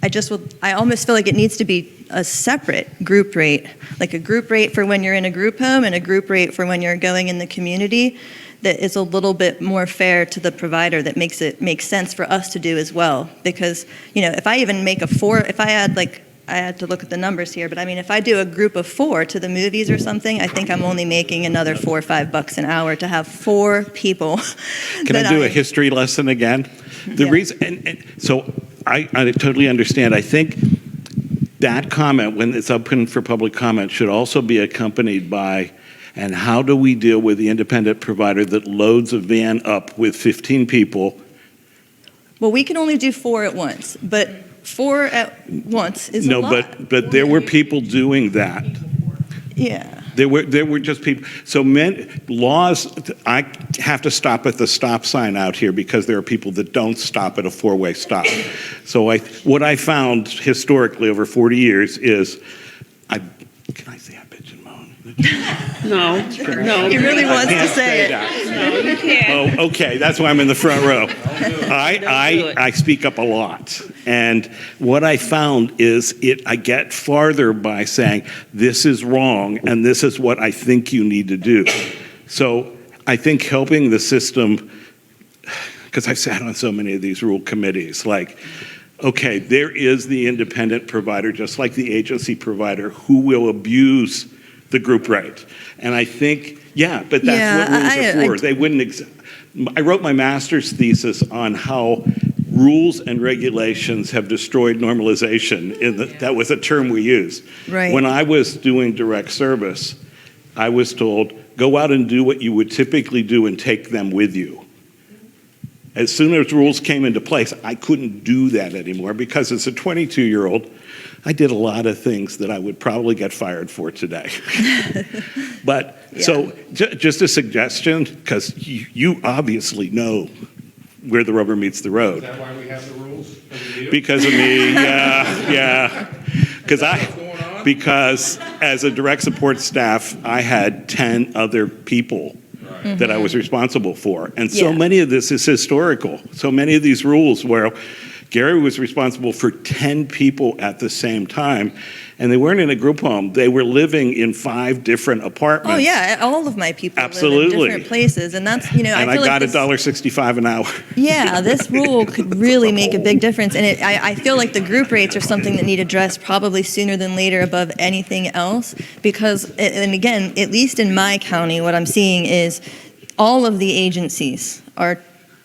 I almost feel like it needs to be a separate group rate, like a group rate for when you're in a group home and a group rate for when you're going in the community, that is a little bit more fair to the provider, that makes it make sense for us to do as well. Because, if I even make if I add like I had to look at the numbers here, but I mean, if I do a group of 4 to the movies or something, I think I'm only making another $4 or $5 an hour to have 4 people. Can I do a history lesson again? The Yeah. reason, and so I totally understand. I think that comment, when it's open for public comment, should also be accompanied by, and how do we deal with the independent provider that loads a van up with 15 people? Well, we can only do 4 at once, but 4 at once is a No, lot. but there were people doing that. Yeah. There were just people. So laws, I have to stop at the stop sign out here because there are people that don't stop at a 4-way stop. So what I found historically over 40 years is, can I say I bitch and moan? No, no. He really wants to can't say it. that. No, you can't. Oh, okay, that's why I'm in the front row. do I speak up a lot, and what I found is I get farther by saying, this is wrong, and this is what I think you need to do. So I think helping the system, because I've sat on so many of these rule committees, like, okay, there is the independent provider, just like the agency provider, who will abuse the group rate. And I think, but that's what rules are for. They wouldn't. I wrote my master's thesis on how rules and regulations have destroyed normalization. That was a term we used. Right. When I was doing direct service, I was told, go out and do what you would typically do and take them with you. As soon as rules came into place, I couldn't do that anymore because as a 22-year-old, I did a lot of things that I would probably get fired for today. But so just a suggestion, because you obviously know where the rubber meets the road. Is that why we have the rules? Because of me, yeah. Because as a direct support staff, I had 10 other people that I was responsible for. And so many of this is historical. So many of these rules where Gary was responsible for 10 people at the same time, and they weren't in a group home. They were living in 5 different apartments. Oh, yeah, all of my people live Absolutely. in different places, and that's, And I feel got like $1.65 an hour. Yeah, this rule could really make a big difference, and I feel like the group rates are something that need addressed probably sooner than later above anything else, because, and again, at least in my county, what I'm seeing is all of the agencies are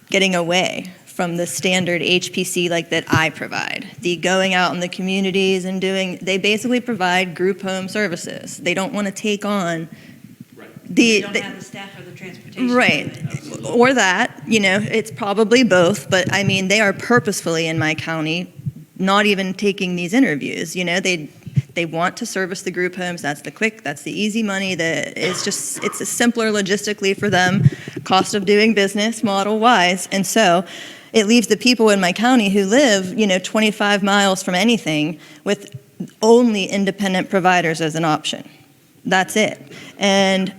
getting away from the standard HPC like that I provide. The going out in the communities and they basically provide group home services. They don't want to take on They don't have the staff or the transportation. Right. Or that, it's probably both, but I mean, they are purposefully in my county not even taking these interviews. They want to service the group homes. That's the easy money. It's simpler logistically for them, cost of doing business model wise. And so it leaves the people in my county who live, 25 miles from anything with only independent providers as an option. That's it. And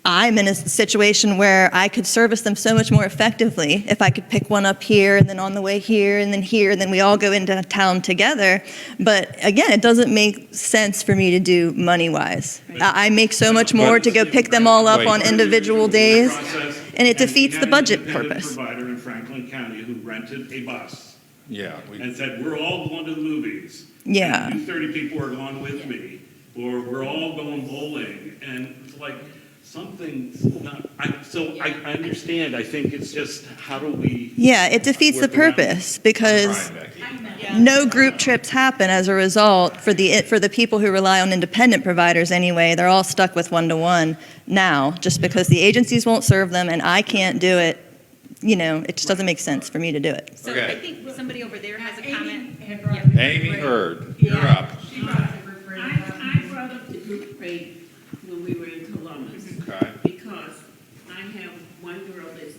I'm in a situation where I could service them so much more effectively if I could pick one up here and then on the way here and then we all go into town together. But again, it doesn't make sense for me to do money-wise. I make so much more to go pick them all up on individual days, and it defeats the budget purpose. Provider in Franklin County who rented a bus. Yeah. And said, we're all going to the movies. Yeah. And 30 people are going with me. Or we're all going bowling. And it's like, something's not, I understand. I think it's just, how do we? Yeah, it defeats the purpose because no group trips happen as a result for the people who rely on independent providers anyway. They're all stuck with one-to-one now just because the agencies won't serve them and I can't do it. It just doesn't make sense for me to do it. So I think somebody over there has a comment. Amy Hurd, you're up. I brought up the group rate when we were in Columbus. Okay. Because I have one girl that's,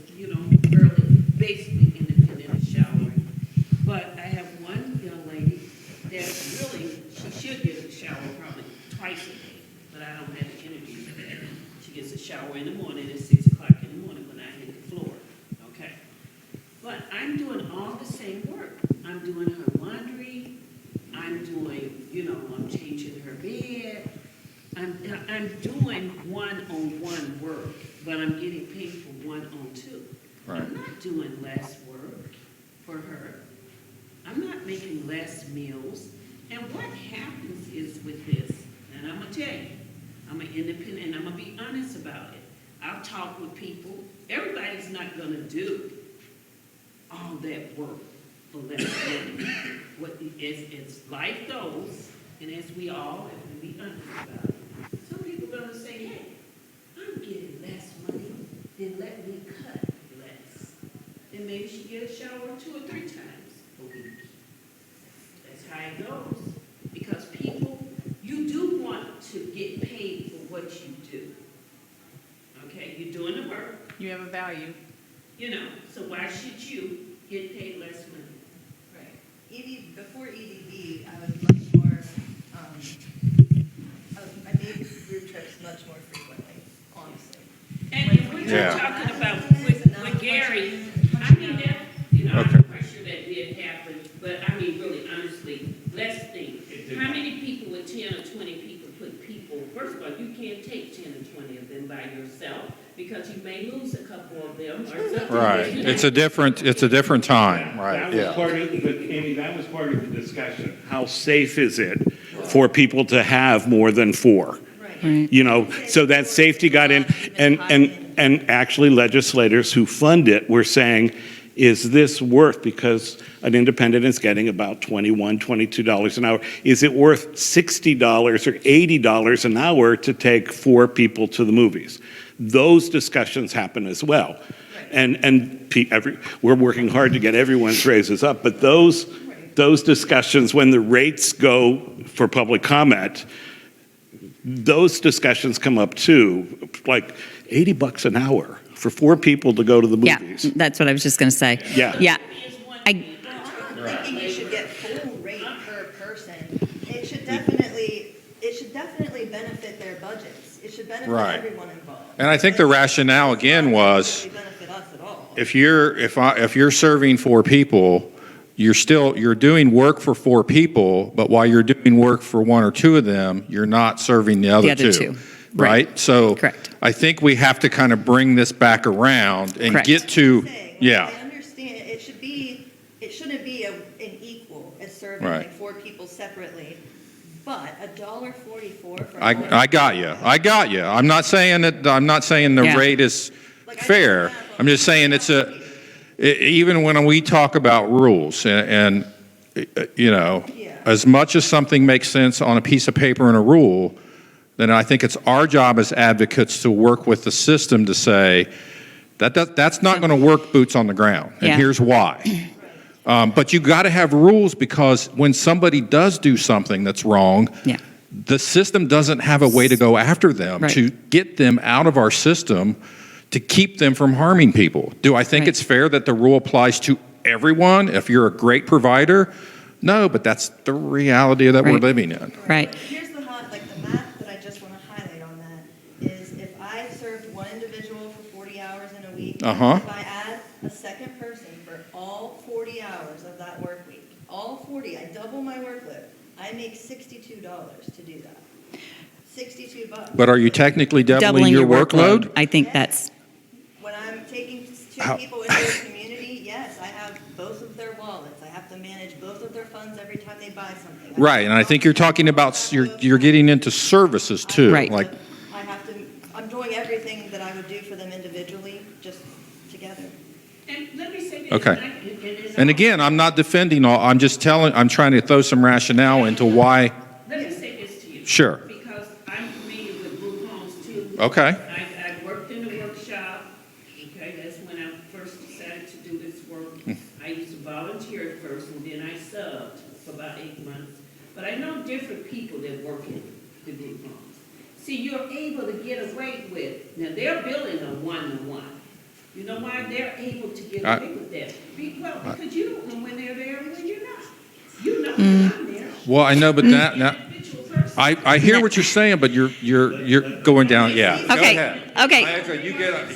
girl that's basically independent of showering. But I have one young lady that really, she should get a shower probably twice a day, but I don't have to interview her. She gets a shower in the morning at 6 o'clock in the morning when I hit the floor, okay? But I'm doing all the same work. I'm doing her laundry, I'm doing, I'm changing her bed. I'm doing one-on-one work, but I'm getting paid for one-on-two. Right. I'm not doing less work for her. I'm not making less meals. And what happens is with this, and I'm gonna tell you, I'm an independent, and I'm gonna be honest about it. I've talked with people, everybody's not gonna do all that work for less money. As life goes, and as we all have to be honest about it, some people are gonna say, hey, I'm getting less money, then let me cut less. Then maybe she get a shower 2 or 3 times a week. That's how it goes. Because people, you do want to get paid for what you do. Okay, you're doing the work, You have a value. you know, so why should you get paid less money? Right. Before EDB, I was much more, I made road trips much more frequently, honestly. And if we're Yeah. talking about with Gary, I mean that, you know, Okay. I'm pretty sure that did happen, but I mean, really, honestly, let's think. How many people with 10 or 20 people put people, first of all, you can't take 10 or 20 of them by yourself, because you may lose a couple of them or something. Right. It's a different time, right, That was yeah. part of, Amy, that was part of the discussion. How safe is it for people to have more than 4? Right. You know, so that safety got in, and actually legislators who fund it were saying, is this worth, because an independent is getting about $21, $22 an hour, is it worth $60 or $80 an hour to take 4 people to the movies? Those discussions happen as well. We're working hard to get everyone's raises up, but those discussions, when the rates go for public comment, those discussions come up too, like $80 an hour for 4 people to go to the Yeah, movies. that's what I was just going to say. Yeah. Yeah. I'm thinking you should get full rate per person. It should definitely benefit their budgets. It should benefit Right. everyone involved. And I think the rationale again was, It benefit us at all. if you're serving 4 people, you're doing work for 4 people, but while you're doing work for 1 or 2 of them, you're not serving the other two. Right? So Correct. I think we have to kind of bring this back around and Correct. get to, yeah. I understand, it shouldn't be an equal as serving Right. like 4 people separately, but $1.44 for. I got you. I'm not saying the Yeah. rate is fair. I'm just saying even when we talk about rules and you know, as much as something makes sense on a piece of paper and a rule, then I think it's our job as advocates to work with the system to say that's not going to work boots on the ground, and Yeah. here's why. But you got to have rules, because when somebody does do something that's wrong, Yeah. the system doesn't have a way to go after them Right. to get them out of our system to keep them from harming people. Do I think Right. it's fair that the rule applies to everyone if you're a great provider? No, but that's the reality that we're Right. living in. Right. Here's the math that I just want to highlight on that is if I served one individual for 40 hours in a week, Uh-huh. if I add a second person for all 40 hours of that work week, all 40, I double my workload, I make $62 to do that. $62. But are you technically doubling your workload? I think that's, When I'm taking 2 How- people into a community, yes, I have both of their wallets. I have to manage both of their funds every time they buy something. Right, and I think you're talking about, you're getting into services too. Right. Like, I'm doing everything that I would do for them individually, just together. And let me say this. Okay. And and again, I'm not defending I'm trying to throw some rationale into why. let me say this to you. Sure. Because I'm familiar with group homes too. Okay. I worked in the workshop, okay, that's when I first decided to do this work. I used to volunteer at first, and then I subbed for about 8 months. But I know different people that work in the group homes. See, you're able to get away with, now they're billing a 1-to-1. You know why they're able to get away with that? Because you don't know when they're there and when you're not. You know when I'm there. Well, I know, but I hear what you're saying, but you're going down. Yeah. Go okay, ahead. okay. You get.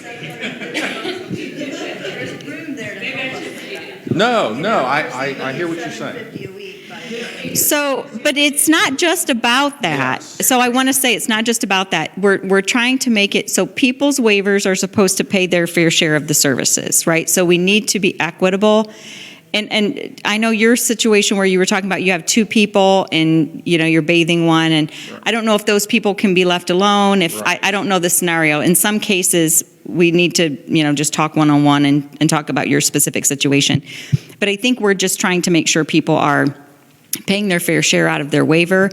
There's room there to. No, I hear what you're saying. $50 a week by So, but it's not just about that. So I want to say it's not just about that. We're trying to make it so people's waivers are supposed to pay their fair share of the services, right? So we need to be equitable. And I know your situation where you were talking about you have 2 people and, you're bathing one, and I don't know if those people can be left alone, I don't know the scenario. In some cases, we need to, just talk one-on-one and talk about your specific situation. But I think we're just trying to make sure people are paying their fair share out of their waiver.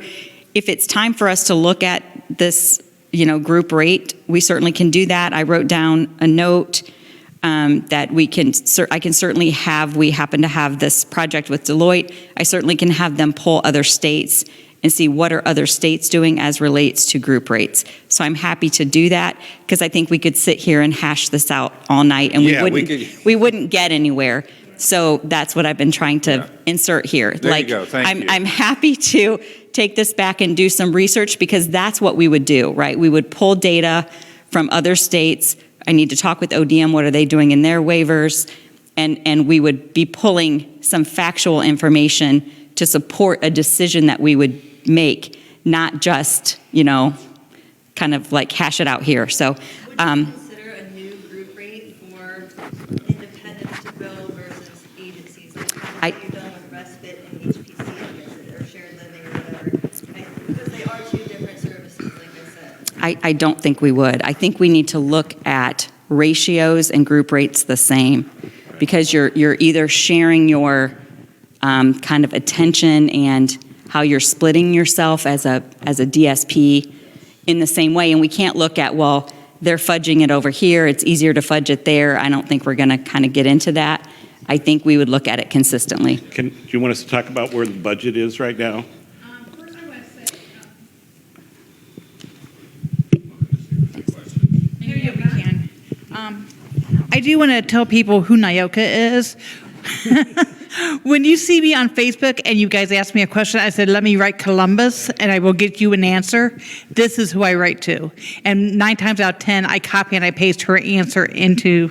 If it's time for us to look at this, group rate, we certainly can do that. I wrote down a note that I can certainly have, we happen to have this project with Deloitte. I certainly can have them pull other states and see what are other states doing as relates to group rates. So I'm happy to do that because I think we could sit here and hash this out all night and we wouldn't get anywhere. So that's what I've been trying to insert here. There you go. Thank you. I'm happy to take this back and do some research because that's what we would do, right? We would pull data from other states. I need to talk with ODM, what are they doing in their waivers? And we would be pulling some factual information to support a decision that we would make, not just, kind of like hash it out here. So, Would you consider a new group rate for independents to bill versus agencies? Like how you've done with respite and HPC, I guess, or shared living or whatever? Because they are 2 different services, like I said. I don't think we would. I think we need to look at ratios and group rates the same because you're either sharing your kind of attention and how you're splitting yourself as a DSP in the same way. And we can't look at, well, they're fudging it over here. It's easier to fudge it there. I don't think we're going to kind of get into that. I think we would look at it consistently. Do you want us to talk about where the budget is right now? First, I want to say, I do want to tell people who Nyoka is. When you see me on Facebook and you guys ask me a question, I said, let me write Columbus and I will get you an answer. This is who I write to. And 9 times out of 10, I copy and I paste her answer into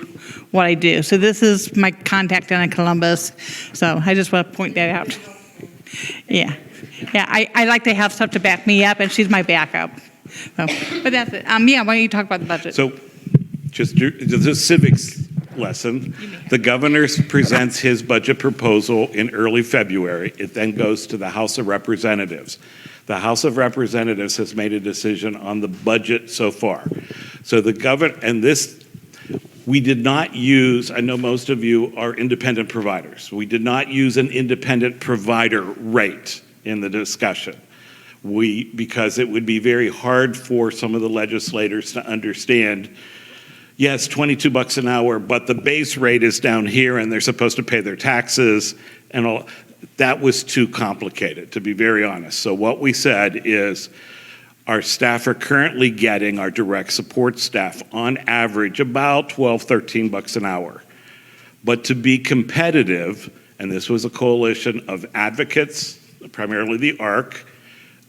what I do. So this is my contact down in Columbus. So I just want to point that out. Yeah. Yeah, I like to have stuff to back me up, and she's my backup. So, but that's it. Yeah, why don't you talk about the budget? So just the civics lesson. The governor presents his budget proposal in early February. It then goes to the House of Representatives. The House of Representatives has made a decision on the budget so far. So the governor, and this, we did not use, I know most of you are independent providers. We did not use an independent provider rate in the discussion. Because it would be very hard for some of the legislators to understand, yes, $22 an hour, but the base rate is down here and they're supposed to pay their taxes and all. That was too complicated, to be very honest. So what we said is our staff are currently getting, our direct support staff, on average about $12, $13 an hour. But to be competitive, and this was a coalition of advocates, primarily the ARC,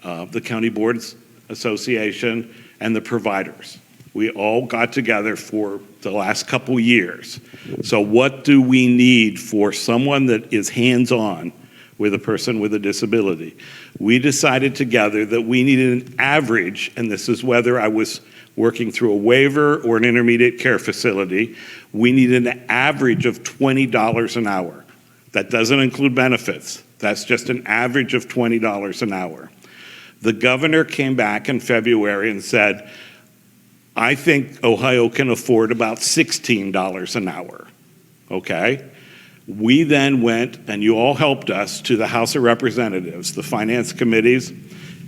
the County Boards Association, and the providers. We all got together for the last couple years. So what do we need for someone that is hands-on with a person with a disability? We decided together that we needed an average, and this is whether I was working through a waiver or an intermediate care facility, we needed an average of $20 an hour. That doesn't include benefits. That's just an average of $20 an hour. The governor came back in February and said, I think Ohio can afford about $16 an hour, okay? We then went, and you all helped us, to the House of Representatives, the finance committees,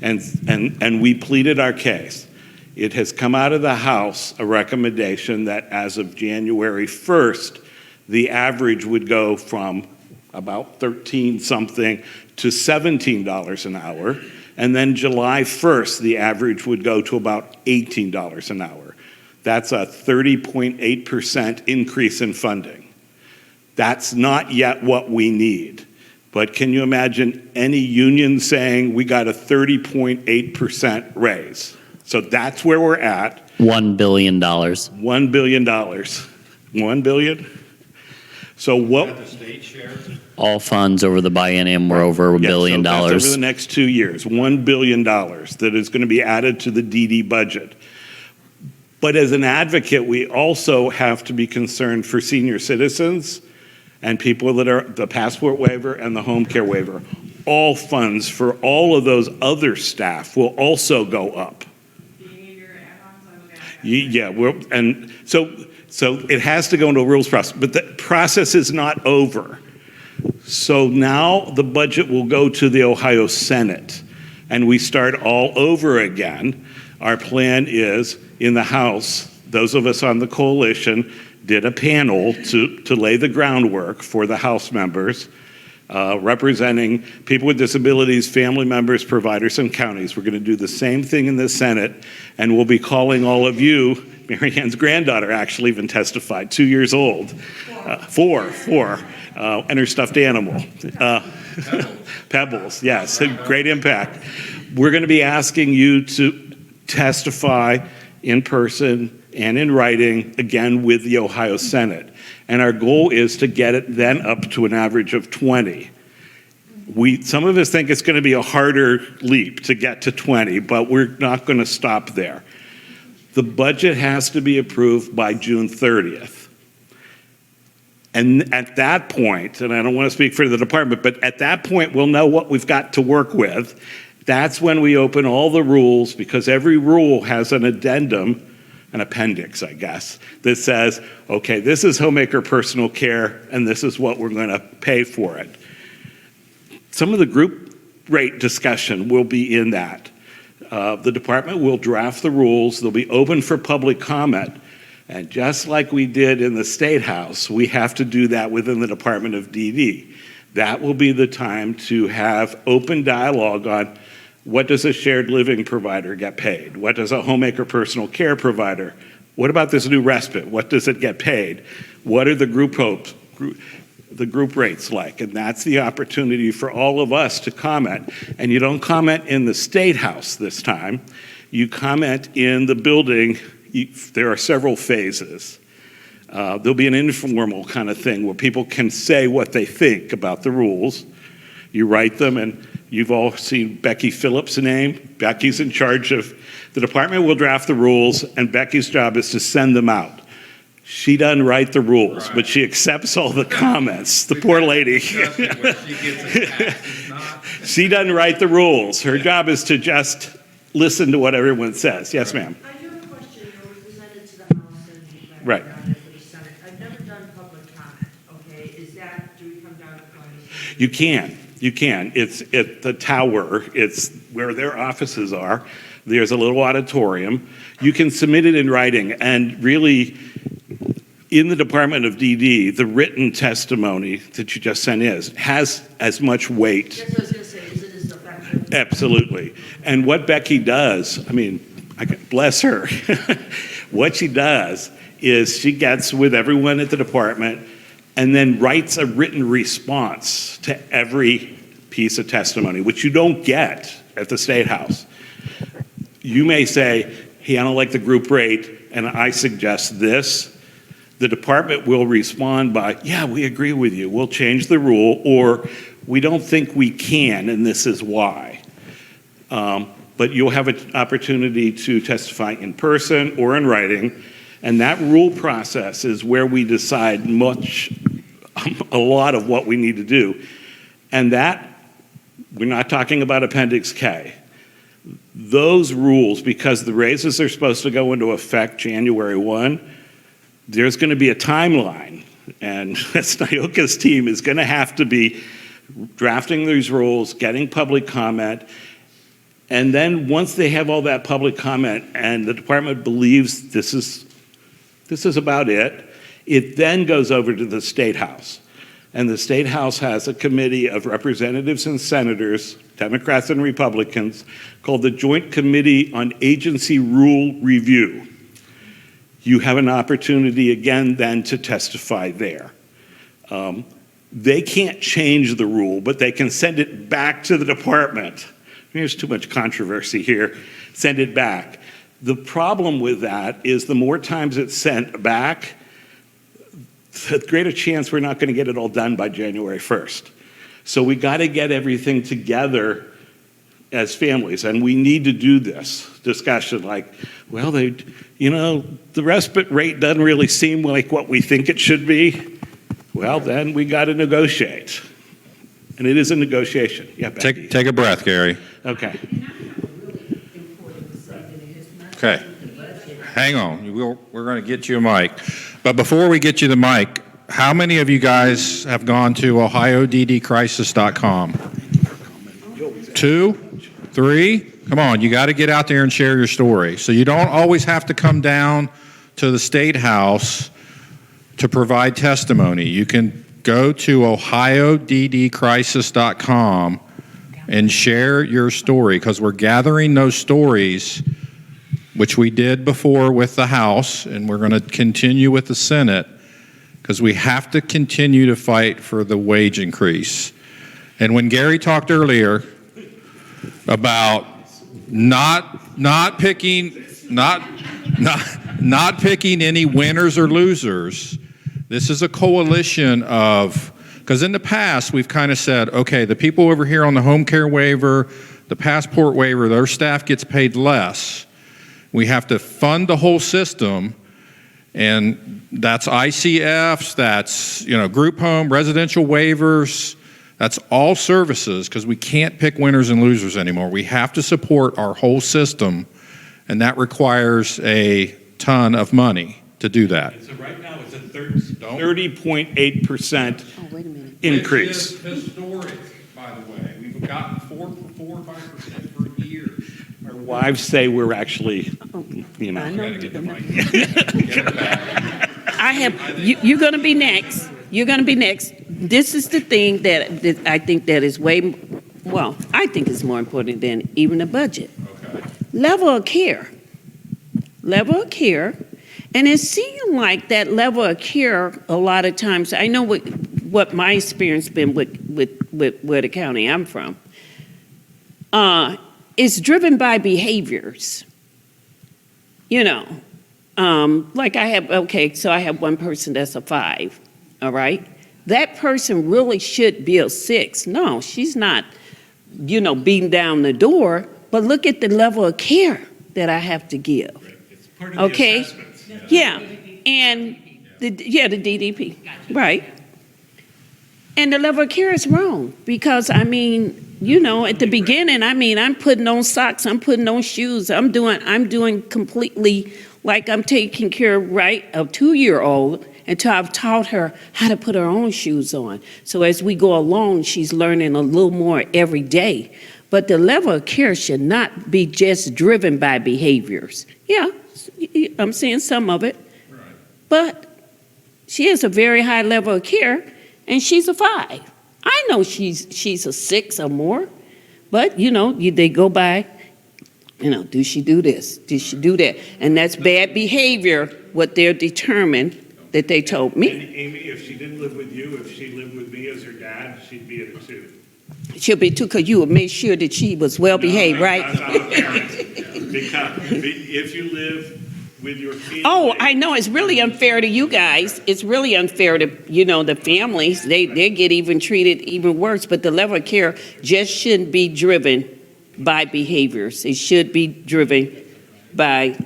and we pleaded our case. It has come out of the House a recommendation that as of January 1st, the average would go from about 13-something to $17 an hour. And then July 1st, the average would go to about $18 an hour. That's a 30.8% increase in funding. That's not yet what we need. But can you imagine any union saying we got a 30.8% raise? So that's where we're at. $1 billion. $1 billion. $1 billion? So what? The state share? All funds over the biennium were over $1 billion. So that's over the next 2 years, $1 billion that is going to be added to the DD budget. But as an advocate, we also have to be concerned for senior citizens and people that are the passport waiver and the home care waiver. All funds for all of those other staff will also go up. Yeah, and so it has to go into a rules process, but the process is not over. So now the budget will go to the Ohio Senate, and we start all over again. Our plan is in the House, those of us on the coalition did a panel to lay the groundwork for the House members, representing people with disabilities, family members, providers, and counties. We're going to do the same thing in the Senate, and we'll be calling all of you. Mary Ann's granddaughter actually even testified, 2 years old. Four, and her stuffed animal. Pebbles, yes, great impact. We're going to be asking you to testify in person and in writing, again, with the Ohio Senate. And our goal is to get it then up to an average of 20. Some of us think it's going to be a harder leap to get to 20, but we're not going to stop there. The budget has to be approved by June 30th. And at that point, and I don't want to speak for the department, but at that point, we'll know what we've got to work with. That's when we open all the rules, because every rule has an addendum, an appendix, I guess, that says, okay, this is homemaker personal care, and this is what we're going to pay for it. Some of the group rate discussion will be in that. The department will draft the rules. They'll be open for public comment. And just like we did in the State House, we have to do that within the Department of DD. That will be the time to have open dialogue on what does a shared living provider get paid? What does a homemaker personal care provider? What about this new respite? What does it get paid? What are the group rates like? And that's the opportunity for all of us to comment. And you don't comment in the State House this time. You comment in the building. There are several phases. There'll be an informal kind of thing where people can say what they think about the rules. You write them, and you've all seen Becky Phillips' name. Becky's in charge of the department. Will draft the rules, and Becky's job is to send them out. She doesn't write the rules, but she accepts all the comments. The poor lady. She doesn't write the rules. Her job is to just listen to what everyone says. Yes, ma'am. I do have a question. It was presented to the House and Right. for the Senate. I've never done public comment. Okay, do we come down to the You can. It's at the tower. It's where their offices are. There's a little auditorium. You can submit it in writing, and really, in the Department of DD, the written testimony that you just sent has as much weight. That's what I was going to say. Is it as effective? Absolutely. And what Becky does, bless her, what she does is she gets with everyone at the department and then writes a written response to every piece of testimony, which you don't get at the State House. You may say, hey, I don't like the group rate, and I suggest this. The department will respond by, yeah, we agree with you. We'll change the rule, or we don't think we can, and this is why. But you'll have an opportunity to testify in person or in writing, and that rule process is where we decide a lot of what we need to do. And that, we're not talking about Appendix K. Those rules, because the raises are supposed to go into effect January 1, there's going to be a timeline, and that's Nyoka's team is going to have to be drafting these rules, getting public comment, and then once they have all that public comment and the department believes this is about it, it then goes over to the State House. And the State House has a committee of representatives and senators, Democrats and Republicans, called the Joint Committee on Agency Rule Review. You have an opportunity again then to testify there. They can't change the rule, but they can send it back to the department. There's too much controversy here. Send it back. The problem with that is the more times it's sent back, the greater chance we're not going to get it all done by January 1st. So we got to get everything together as families, and we need to do this discussion like, well, the respite rate doesn't really seem like what we think it should be. Well, then we got to negotiate. And it is a negotiation. Yeah, Becky. Take a breath, Gary. Okay. Okay. Hang on. We're going to get you a mic. But before we get you the mic, how many of you guys have gone to OhioDDCrisis.com? 2, 3? Come on, you got to get out there and share your story. So you don't always have to come down to the State House to provide testimony. You can go to OhioDDCrisis.com and share your story, because we're gathering those stories, which we did before with the House, and we're going to continue with the Senate, because we have to continue to fight for the wage increase. And when Gary talked earlier about not picking any winners or losers, this is a coalition of, because in the past we've kind of said, okay, the people over here on the home care waiver, the passport waiver, their staff gets paid less. We have to fund the whole system, and that's ICFs, that's group home, residential waivers, that's all services, because we can't pick winners and losers anymore. We have to support our whole system, and that requires a ton of money to do that. So right now it's a 30.8% increase. Which is historic, by the way. We've gotten 4 or 5% for years. Our wives say we're actually, You're going to be next. You're going to be next. This is the thing that I think that is I think it's more important than even the budget. Okay. Level of care. And it seemed like that level of care, a lot of times, I know what my experience been with where the county I'm from, is driven by behaviors. Like I have one person that's a 5, all right? That person really should be a 6. No, she's not, beating down the door, but look at the level of care that I have to give. It's part of the assessments. Yeah, and the DDP, right. And the level of care is wrong, because at the beginning, I'm putting on socks, I'm putting on shoes, I'm doing completely like I'm taking care, right, of 2-year-old until I've taught her how to put her own shoes on. So as we go along, she's learning a little more every day. But the level of care should not be just driven by behaviors. Yeah, I'm seeing some of it. Right. But she has a very high level of care, and she's a 5. I know she's a 6 or more, but they go by, do she do this? Did she do that? And that's bad behavior, what they're determined that they told me. And Amy, if she didn't live with you, if she lived with me as her dad, she'd be a 2. She'll be 2 because you would make sure that she was well behaved, right? Because I'm a parent. Because if you live with your family. Oh, I know, it's really unfair to you guys. It's really unfair to, the families. They get even treated even worse, but the level of care just shouldn't be driven by behaviors. It should be driven by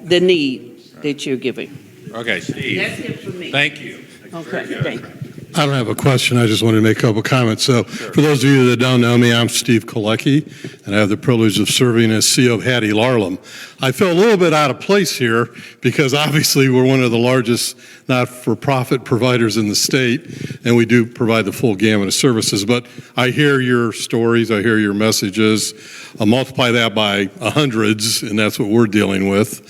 the need that you're giving. Okay, Steve. That's it for me. Thank you. Okay, thank you. I don't have a question. I just wanted to make a couple comments. So for those of you that don't know me, I'm Steve Kolecki, and I have the privilege of serving as CEO of Hattie Larlam. I feel a little bit out of place here because obviously we're one of the largest not-for-profit providers in the state, and we do provide the full gamut of services. But I hear your stories, I hear your messages. I'll multiply that by hundreds, and that's what we're dealing with.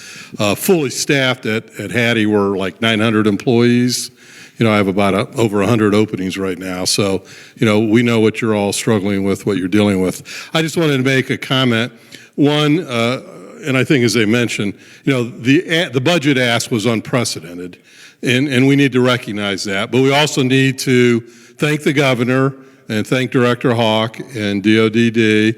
Fully staffed at Hattie, we're like 900 employees. I have about over 100 openings right now. So, we know what you're all struggling with, what you're dealing with. I just wanted to make a comment. One, and I think as they mentioned, the budget ask was unprecedented, and we need to recognize that. But we also need to thank the governor and thank Director Hawk and DODD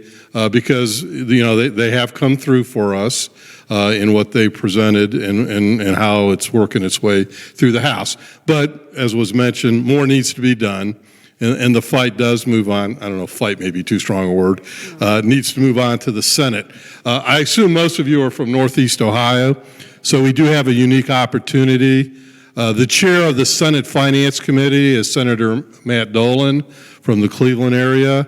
because, they have come through for us. In what they presented and how it's working its way through the House. But as was mentioned, more needs to be done, and the fight does move on. I don't know, fight may be too strong a word. Needs to move on to the Senate. I assume most of you are from Northeast Ohio, so we do have a unique opportunity. The chair of the Senate Finance Committee is Senator Matt Dolan from the Cleveland area.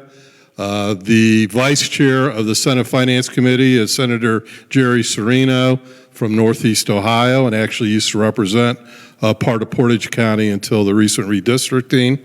The vice chair of the Senate Finance Committee is Senator Jerry Serino from Northeast Ohio, and actually used to represent part of Portage County until the recent redistricting.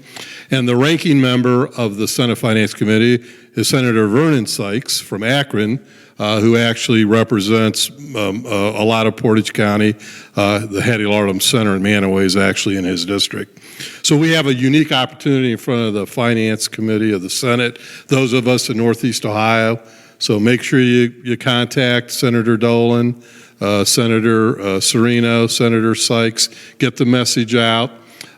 And the ranking member of the Senate Finance Committee is Senator Vernon Sykes from Akron, who actually represents a lot of Portage County. The Hattie Larlam Center in Manaway is actually in his district. So we have a unique opportunity in front of the Finance Committee of the Senate, those of us in Northeast Ohio. So make sure you contact Senator Dolan, Senator Serino, Senator Sykes, get the message out.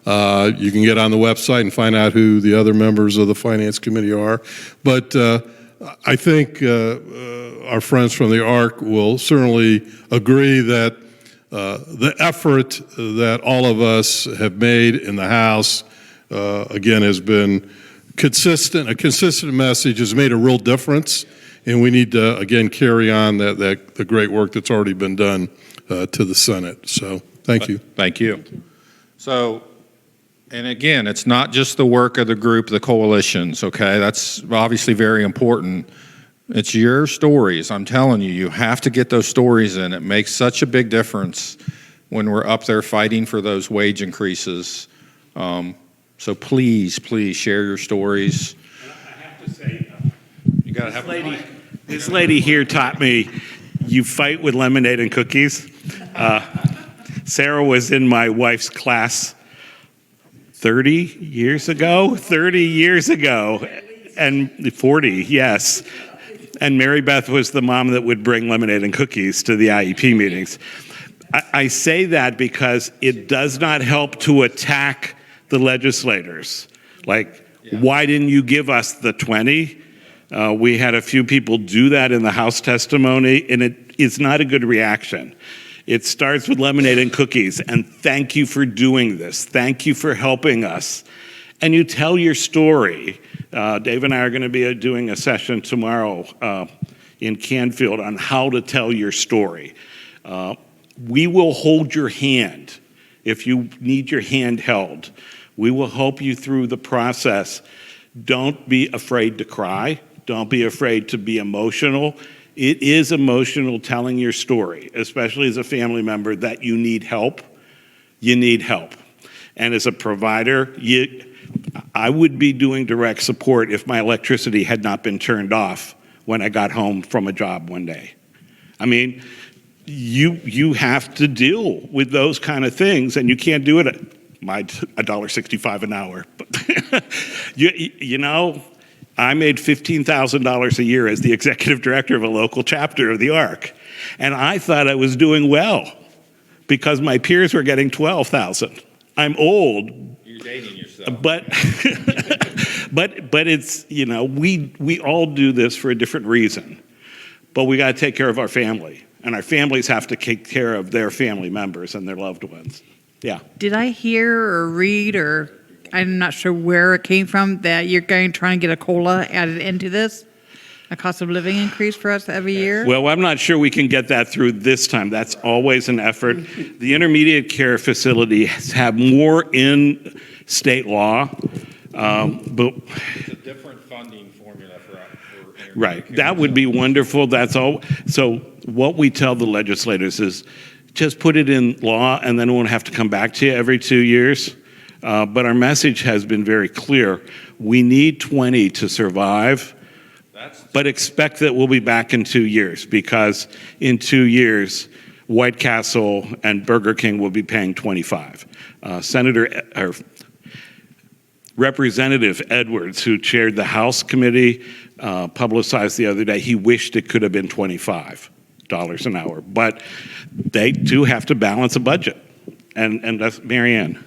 You can get on the website and find out who the other members of the Finance Committee are. But I think our friends from the ARC will certainly agree that the effort that all of us have made in the House, again, has been consistent. A consistent message has made a real difference, and we need to, again, carry on the great work that's already been done to the Senate. So thank you. Thank you. So, and again, it's not just the work of the group, the coalitions, okay? That's obviously very important. It's your stories. I'm telling you, you have to get those stories in. It makes such a big difference when we're up there fighting for those wage increases. So please, please share your stories. I have to say, you gotta have this lady here taught me, you fight with lemonade and cookies. Sarah was in my wife's class 30 years ago, and 40, yes. And Mary Beth was the mom that would bring lemonade and cookies to the IEP meetings. I say that because it does not help to attack the legislators. Like, why didn't you give us the 20? We had a few people do that in the House testimony, and it is not a good reaction. It starts with lemonade and cookies, and thank you for doing this. Thank you for helping us. And you tell your story. Dave and I are going to be doing a session tomorrow in Canfield on how to tell your story. We will hold your hand if you need your hand held. We will help you through the process. Don't be afraid to cry. Don't be afraid to be emotional. It is emotional telling your story, especially as a family member, that you need help. You need help. And as a provider, I would be doing direct support if my electricity had not been turned off when I got home from a job one day. I mean, you have to deal with those kind of things, and you can't do it at my $1.65 an hour. you know, I made $15,000 a year as the executive director of a local chapter of the ARC, and I thought I was doing well because my peers were getting $12,000. I'm old. You're dating yourself. But it's, you know, we all do this for a different reason. But we got to take care of our family, and our families have to take care of their family members and their loved ones. Yeah. Did I hear or read, or I'm not sure where it came from, that you're going to try and get a COLA added into this? A cost of living increase for us every year? Well, I'm not sure we can get that through this time. That's always an effort. The intermediate care facilities have more in state law, but it's a different funding formula for right. That would be wonderful. That's all. So what we tell the legislators is just put it in law, and then we won't have to come back to you every 2 years. But our message has been very clear. We need 20 to survive. But expect that we'll be back in 2 years, because in 2 years, White Castle and Burger King will be paying 25. Representative Edwards, who chaired the House committee, publicized the other day, he wished it could have been $25 an hour. But they do have to balance a budget. And that's Mary Ann.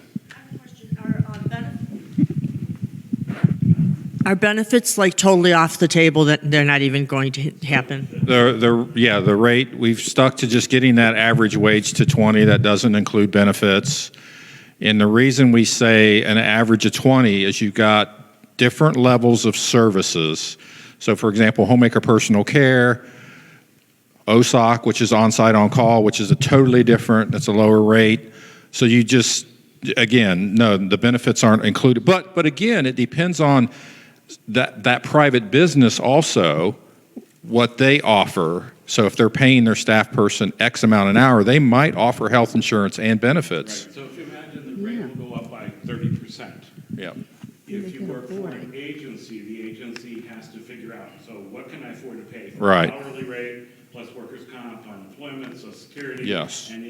Are benefits like totally off the table, that they're not even going to happen? The rate, we've stuck to just getting that average wage to 20. That doesn't include benefits. And the reason we say an average of 20 is you've got different levels of services. So for example, homemaker personal care, OSOC, which is on-site on-call, which is a totally different, that's a lower rate. So you just, again, no, the benefits aren't included. But again, it depends on that private business also, what they offer. So if they're paying their staff person X amount an hour, they might offer health insurance and benefits. Right, so if you imagine the rate will go up by 30%. Yeah. If you work for an agency, the agency has to figure out, so what can I afford to pay for Right. an hourly rate, plus workers' comp, unemployment, social security? Yes. And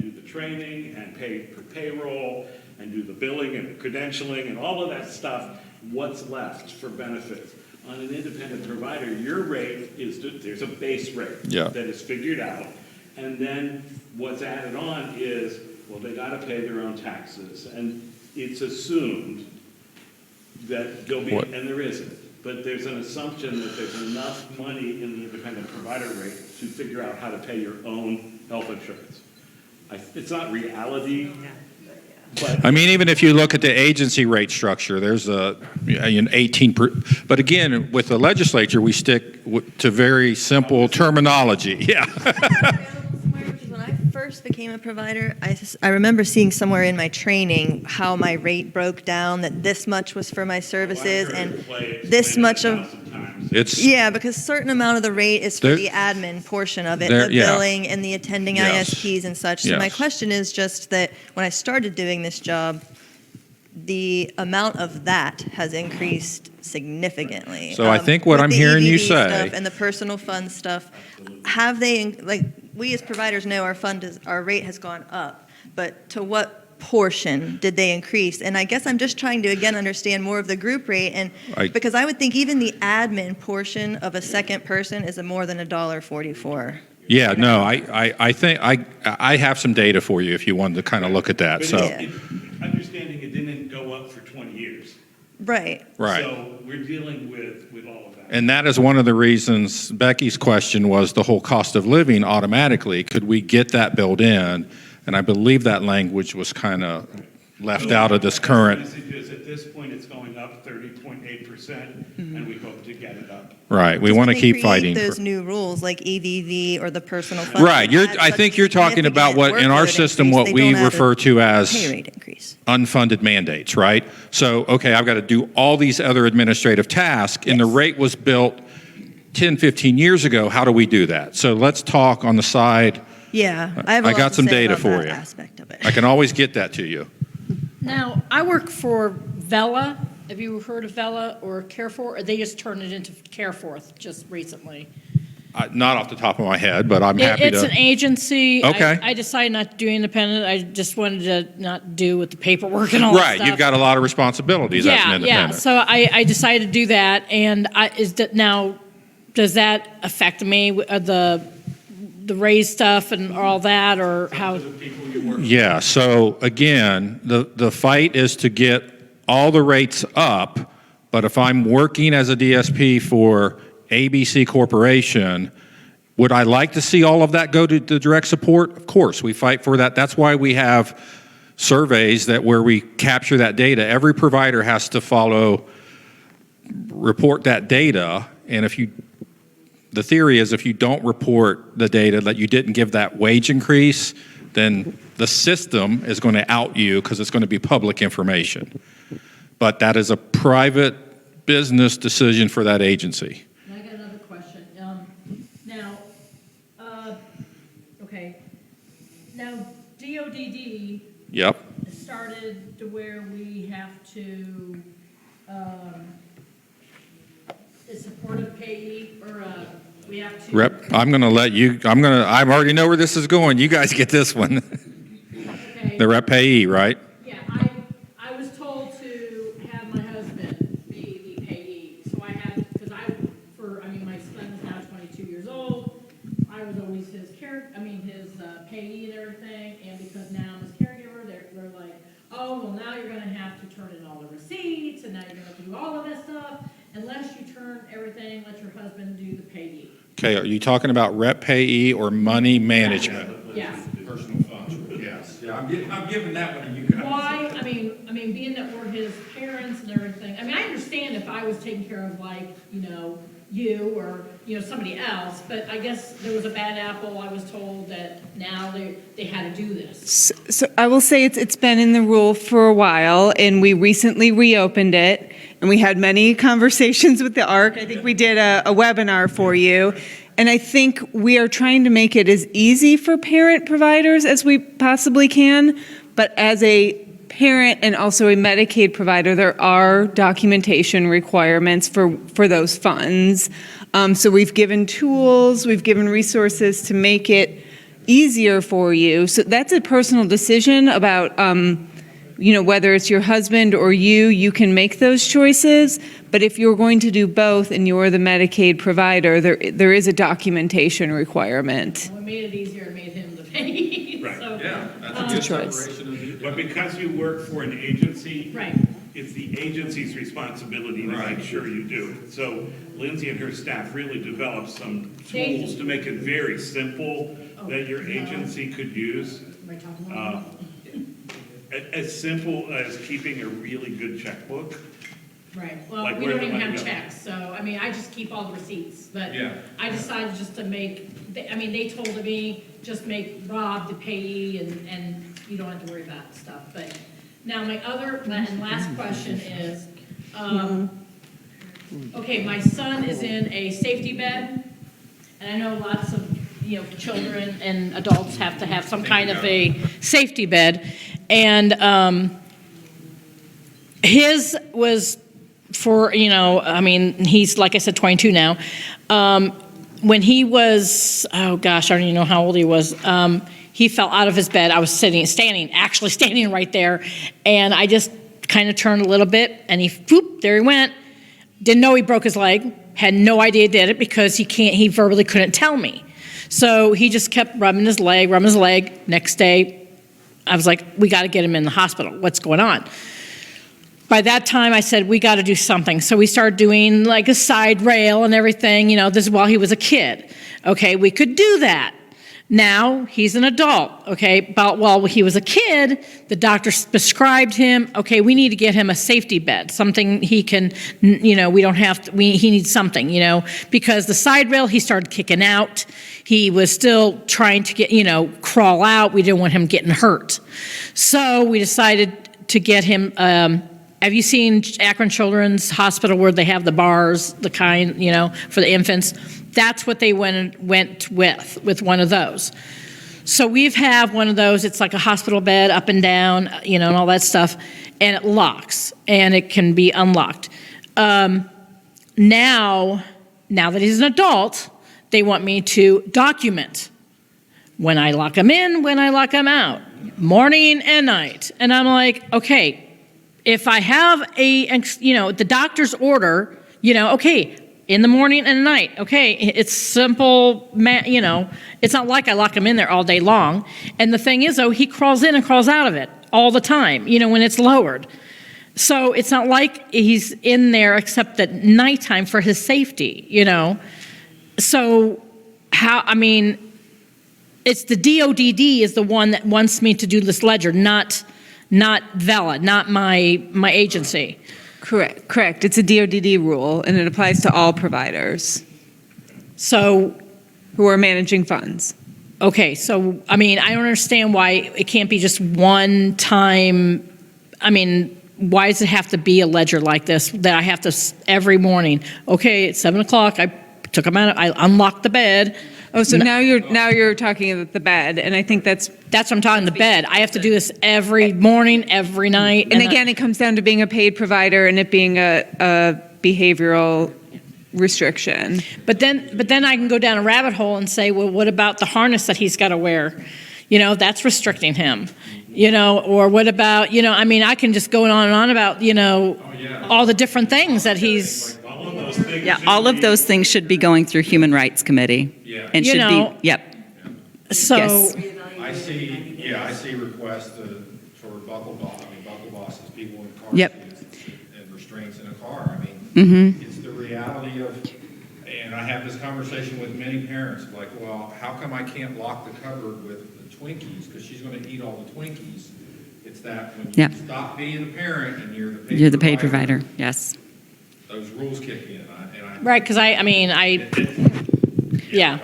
do the training, and pay for payroll, and do the billing and the credentialing, and all of that stuff, what's left for benefits? On an independent provider, your rate is, there's a base rate Yeah. that is figured out, and then what's added on is, well, they gotta pay their own taxes, and it's assumed that there'll be, What? and there isn't, but there's an assumption that there's enough money in the independent provider rate to figure out how to pay your own health insurance. It's not reality, but. I mean, even if you look at the agency rate structure, there's an 18, but again, with the legislature, we stick to very simple terminology. Yeah. When I first became a provider, I remember seeing somewhere in my training how my rate broke down, that this much was for my services and this much of. It's Yeah, because a certain amount of the rate is for the admin portion of it, the billing and the attending Yes. ISPs and such. So my Yes. question is just that when I started doing this job, the amount of that has increased significantly. So I think what with I'm the hearing you EVV say- stuff and the personal fund stuff, have they, like, we as providers know our rate has gone up, but to what portion did they increase? And I guess I'm just trying to, again, understand more of the group rate, and because I would think even the admin portion of a second person is more than $1.44. Yeah, no, I think I have some data for you if you wanted to kind of look at that. But So understanding it didn't go up for 20 years. Right. Right. So we're dealing with all of that. And that is one of the reasons Becky's question was the whole cost of living automatically. Could we get that built in? And I believe that language was kind of left out of this current. The message is at this point, it's going up 30.8%, and we hope to get it up. Right, we Just want to when they keep create fighting. those new rules like EVV or the personal fund. Right, that I add think such you're talking about significant what in our workload system increase, what they we don't add a refer to as pay rate increase. unfunded mandates, right? So, okay, I've got to do all these other administrative tasks, and the rate was built 10, 15 years ago. How do we do that? So let's talk on the side. Yeah, I have a lot got to some say data about for that you. aspect of it. I can always get that to you. Now, I work for Vela. Have you heard of Vela or Careforth? They just turned it into Careforth just recently. Not off the top of my head, but I'm happy It's to. an agency. Okay. I decided not to do independent. I just wanted to not do with the paperwork and all that Right, stuff. you've got a lot of responsibilities as an Yeah. independent. So I decided to do that. And does that affect me, the raise stuff and all that, or how? Yeah, so again, the fight is to get all the rates up, but if I'm working as a DSP for ABC Corporation, would I like to see all of that go to the direct support? Of course, we fight for that. That's why we have surveys where we capture that data. Every provider has to report that data, and the theory is if you don't report the data that you didn't give that wage increase, then the system is going to out you because it's going to be public information. But that is a private business decision for that agency. I got another question. Okay. Now, DODD Yep. started to where we have to, is supportive payee, or we have to. Rep, I'm going to let you, I already know where this is going. You guys get this one. Okay. The rep payee, right? Yeah, I was told to have my husband be the payee, so I had, because my son is now 22 years old, I was always his payee and everything, and because now I'm his caregiver, they're like, oh, well, now you're gonna have to turn in all the receipts, and now you're gonna have to do all of this stuff, unless you turn everything, let your husband do the payee. Okay, are you talking about rep payee or money management? Yes. Personal funds, yes. Yeah, I'm giving that one to you guys. Why, being that we're his parents and everything, I understand if I was taking care of you or, somebody else, but I guess there was a bad apple. I was told that now they had to do this. So I will say it's been in the rule for a while, and we recently reopened it, and we had many conversations with the ARC. I think we did a webinar for you, and I think we are trying to make it as easy for parent providers as we possibly can, but as a parent and also a Medicaid provider, there are documentation requirements for those funds. So we've given tools, we've given resources to make it easier for you. So that's a personal decision about, whether it's your husband or you can make those choices. But if you're going to do both and you're the Medicaid provider, there is a documentation requirement. Well, it made it easier, it made him the payee. Right. So, Yeah, that's a good choice. But because you work for an agency, right. it's the agency's responsibility to make sure you do it. So Lyndsay and her staff really developed some tools to make it very simple that your agency could use. As simple as keeping a really good checkbook. Right, well, Like we where don't the even money have goes. checks, so, I just keep all the receipts, but Yeah. I decided just to they told me, just make Rob the payee and you don't have to worry about stuff, but now my other, and last question is, okay, my son is in a safety bed, and I know lots of, children and adults have to have some kind of a safety bed, and, his was for, he's, like I said, 22 now. When he was, oh gosh, I don't even know how old he was, he fell out of his bed. I was actually standing right there, and I just kind of turned a little bit, and there he went. Didn't know he broke his leg, had no idea he did it because he verbally couldn't tell me. So he just kept rubbing his leg. Next day, I was like, we got to get him in the hospital. What's going on? By that time, I said, we got to do something. So we started doing like a side rail and everything. This is while he was a kid. Okay, we could do that. Now he's an adult. Okay, but while he was a kid, the doctor prescribed him, okay, we need to get him a safety bed, something he can, we don't have to, he needs something, because the side rail, he started kicking out. He was still trying to get, crawl out. We didn't want him getting hurt. So we decided to get him, have you seen Akron Children's Hospital where they have the bars, the kind, for the infants? That's what they went with one of those. So we've have one of those. It's like a hospital bed, up and down, and all that stuff, and it locks, and it can be unlocked. Now that he's an adult, they want me to document when I lock him in, when I lock him out, morning and night. And I'm like, okay, if I have the doctor's order, okay, in the morning and night, okay, it's simple, it's not like I lock him in there all day long. And the thing is, though, he crawls in and crawls out of it all the time, when it's lowered. So it's not like he's in there except at nighttime for his safety, So it's the DODD is the one that wants me to do this ledger, not Vela, not my agency. Correct. It's a DODD rule, and it applies to all providers. So, who are managing funds. Okay, so, I don't understand why it can't be just one time. Why does it have to be a ledger like this that I have to, every morning, okay, it's 7 o'clock, I took him out, I unlocked the bed. Oh, so now you're talking about the bed, and I think that's what I'm talking, the bed. I have to do this every morning, every night. And again, it comes down to being a paid provider and it being a behavioral restriction. But then I can go down a rabbit hole and say, well, what about the harness that he's got to wear? That's restricting him. Or what about, I can just go on and on about, all the different things that he's. Yeah, all of those things should be going through Human Rights Committee. Yeah. And should be, yep. So. Yes. I see requests for buckle bosses, people in car Yep. seats and restraints in a car. It's the reality of, and I have this conversation with many parents, like, well, how come I can't lock the cupboard with the Twinkies? Because she's going to eat all the Twinkies. It's that when you stop being the parent and you're the paid Provider, yes. those rules kick in. Right, because yeah.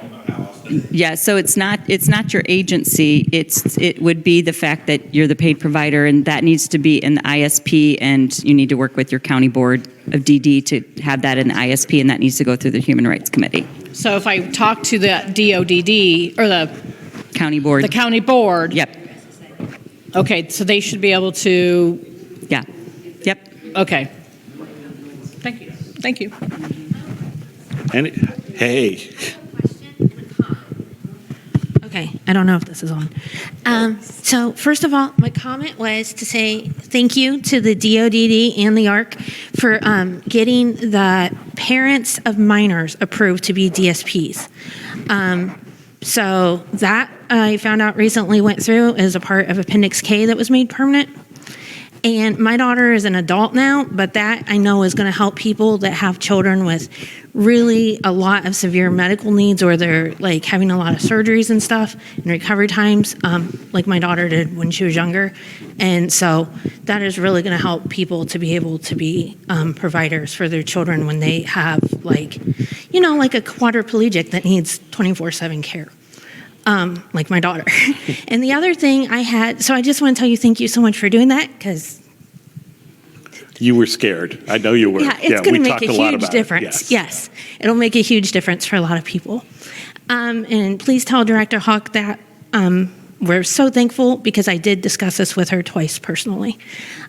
Yeah, so it's not your agency, it would be the fact that you're the paid provider, and that needs to be in the ISP, and you need to work with your county board of DD to have that in the ISP, and that needs to go through the Human Rights Committee. So if I talk to the DODD, or the county board. The county board. Yep. Okay, so they should be able to. Yeah. Yep. Okay. Thank you. Thank you. And hey. Okay, I don't know if this is on. So first of all, my comment was to say thank you to the DODD and the ARC for getting the parents of minors approved to be DSPs. So that I found out recently went through as a part of Appendix K that was made permanent. And my daughter is an adult now, but that I know is going to help people that have children with really a lot of severe medical needs, or they're like having a lot of surgeries and stuff and recovery times, like my daughter did when she was younger. And so that is really going to help people to be able to be providers for their children when they have like a quadriplegic that needs 24/7 care. Like my daughter. And the other thing I had, so I just want to tell you thank you so much for doing that, because You were scared. I know you were. yeah, it's going to make a huge about difference. It. Yes, it'll make a huge difference for a lot of people. And please tell Director Hawk that we're so thankful, because I did discuss this with her twice personally.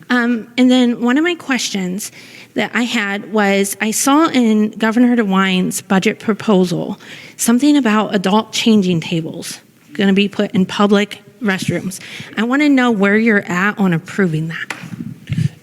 And then one of my questions that I had was, I saw in Governor DeWine's budget proposal something about adult changing tables going to be put in public restrooms. I want to know where you're at on approving that.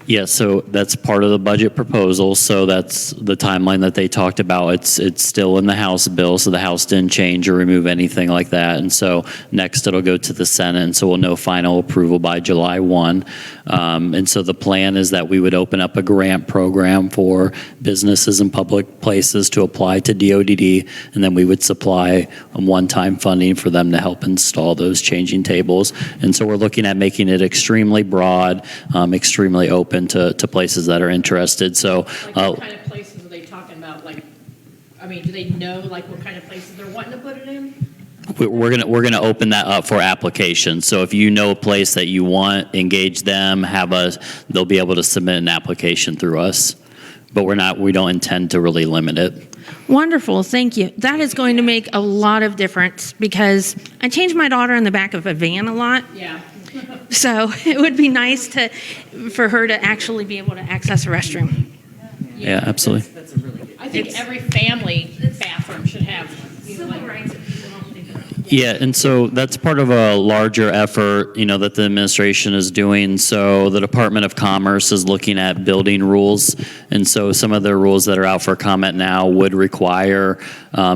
Yeah, so that's part of the budget proposal. So that's the timeline that they talked about. It's still in the House bill, so the House didn't change or remove anything like that. And so next it'll go to the Senate, and so we'll know final approval by July 1. And so the plan is that we would open up a grant program for businesses and public places to apply to DODD, and then we would supply one-time funding for them to help install those changing tables. And so we're looking at making it extremely broad, extremely open to places that are interested. So, What kind of places are they talking about? Do they know what kind of places they're wanting to put it in? we're gonna open that up for applications. So if you know a place that you want, engage them, they'll be able to submit an application through us. But we don't intend to really limit it. Wonderful, thank you. That is going to make a lot of difference, because I changed my daughter in the back of a van a lot. Yeah. So it would be nice for her to actually be able to access a restroom. Yeah, absolutely. I think every family bathroom should have civil rights that people don't think about. Yeah, and so that's part of a larger effort, that the administration is doing. So the Department of Commerce is looking at building rules, and so some of the rules that are out for comment now would require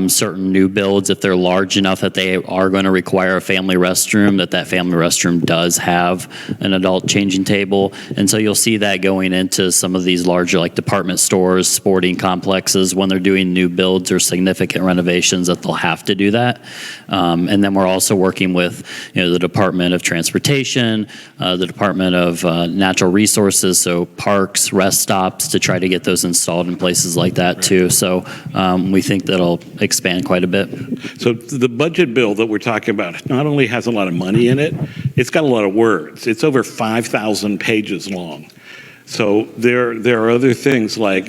certain new builds, if they're large enough that they are going to require a family restroom, that family restroom does have an adult changing table. And so you'll see that going into some of these larger department stores, sporting complexes, when they're doing new builds or significant renovations, that they'll have to do that. And then we're also working with the Department of Transportation, the Department of Natural Resources, so parks, rest stops, to try to get those installed in places like that too. So we think that'll expand quite a bit. So the budget bill that we're talking about not only has a lot of money in it, it's got a lot of words. It's over 5,000 pages long. So there are other things like,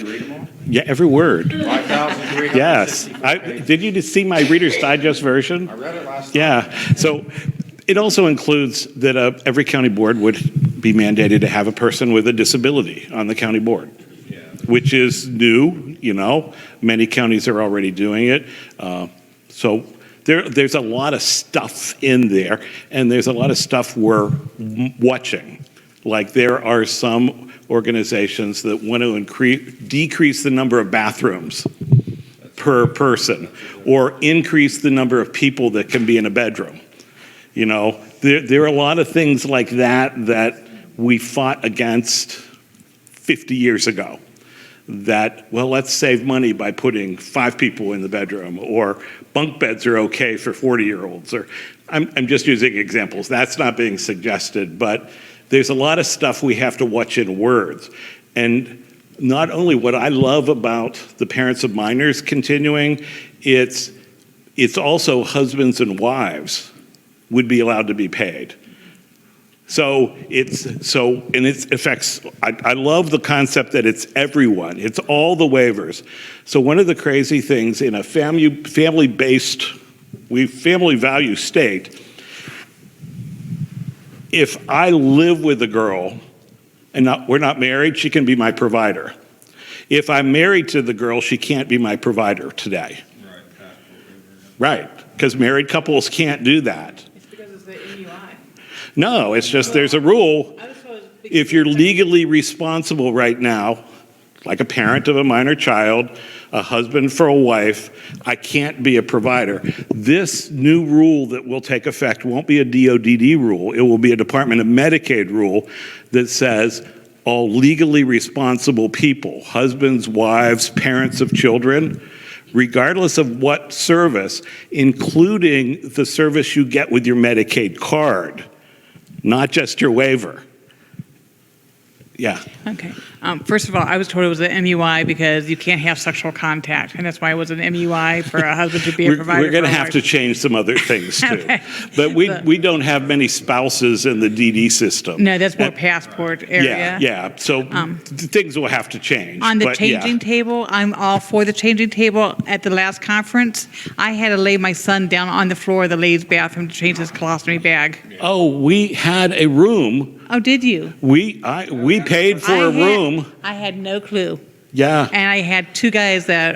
yeah, every word. 5,000. Yes. Did you see my Reader's Digest version? I read it last Yeah. So it also includes that every county board would be mandated to have a person with a disability on the county board, which is new. Many counties are already doing it. So there's a lot of stuff in there, and there's a lot of stuff we're watching. Like there are some organizations that want to decrease the number of bathrooms per person, or increase the number of people that can be in a bedroom. There are a lot of things like that we fought against 50 years ago. Let's save money by putting 5 people in the bedroom, or bunk beds are okay for 40-year-olds. Or I'm just using examples. That's not being suggested, but there's a lot of stuff we have to watch in words. And not only what I love about the parents of minors continuing, it's also husbands and wives would be allowed to be paid. So it affects, I love the concept that it's everyone, it's all the waivers. So one of the crazy things in a family-based, family value state, if I live with a girl and we're not married, she can be my provider. If I'm married to the girl, she can't be my provider today. Right, because married couples can't do that. It's because it's the MUI. No, it's just there's a rule. If you're legally responsible right now, like a parent of a minor child, a husband for a wife, I can't be a provider. This new rule that will take effect won't be a DODD rule. It will be a Department of Medicaid rule that says all legally responsible people, husbands, wives, parents of children, regardless of what service, including the service you get with your Medicaid card, not just your waiver. Yeah. Okay. First of all, I was told it was an MUI because you can't have sexual contact, and that's why it was an MUI for a husband to be a provider. We're going to for a have wife. to change some other things too. Okay. But we don't have many spouses in the DD system. No, that's more passport area. Yeah. So things will have to change. On the but yeah. changing table, I'm all for the changing table. At the last conference, I had to lay my son down on the floor of the ladies' bathroom to change his colostomy bag. Oh, we had a room. Oh, did you? We paid for a room. I had no clue. Yeah. And I had two guys that,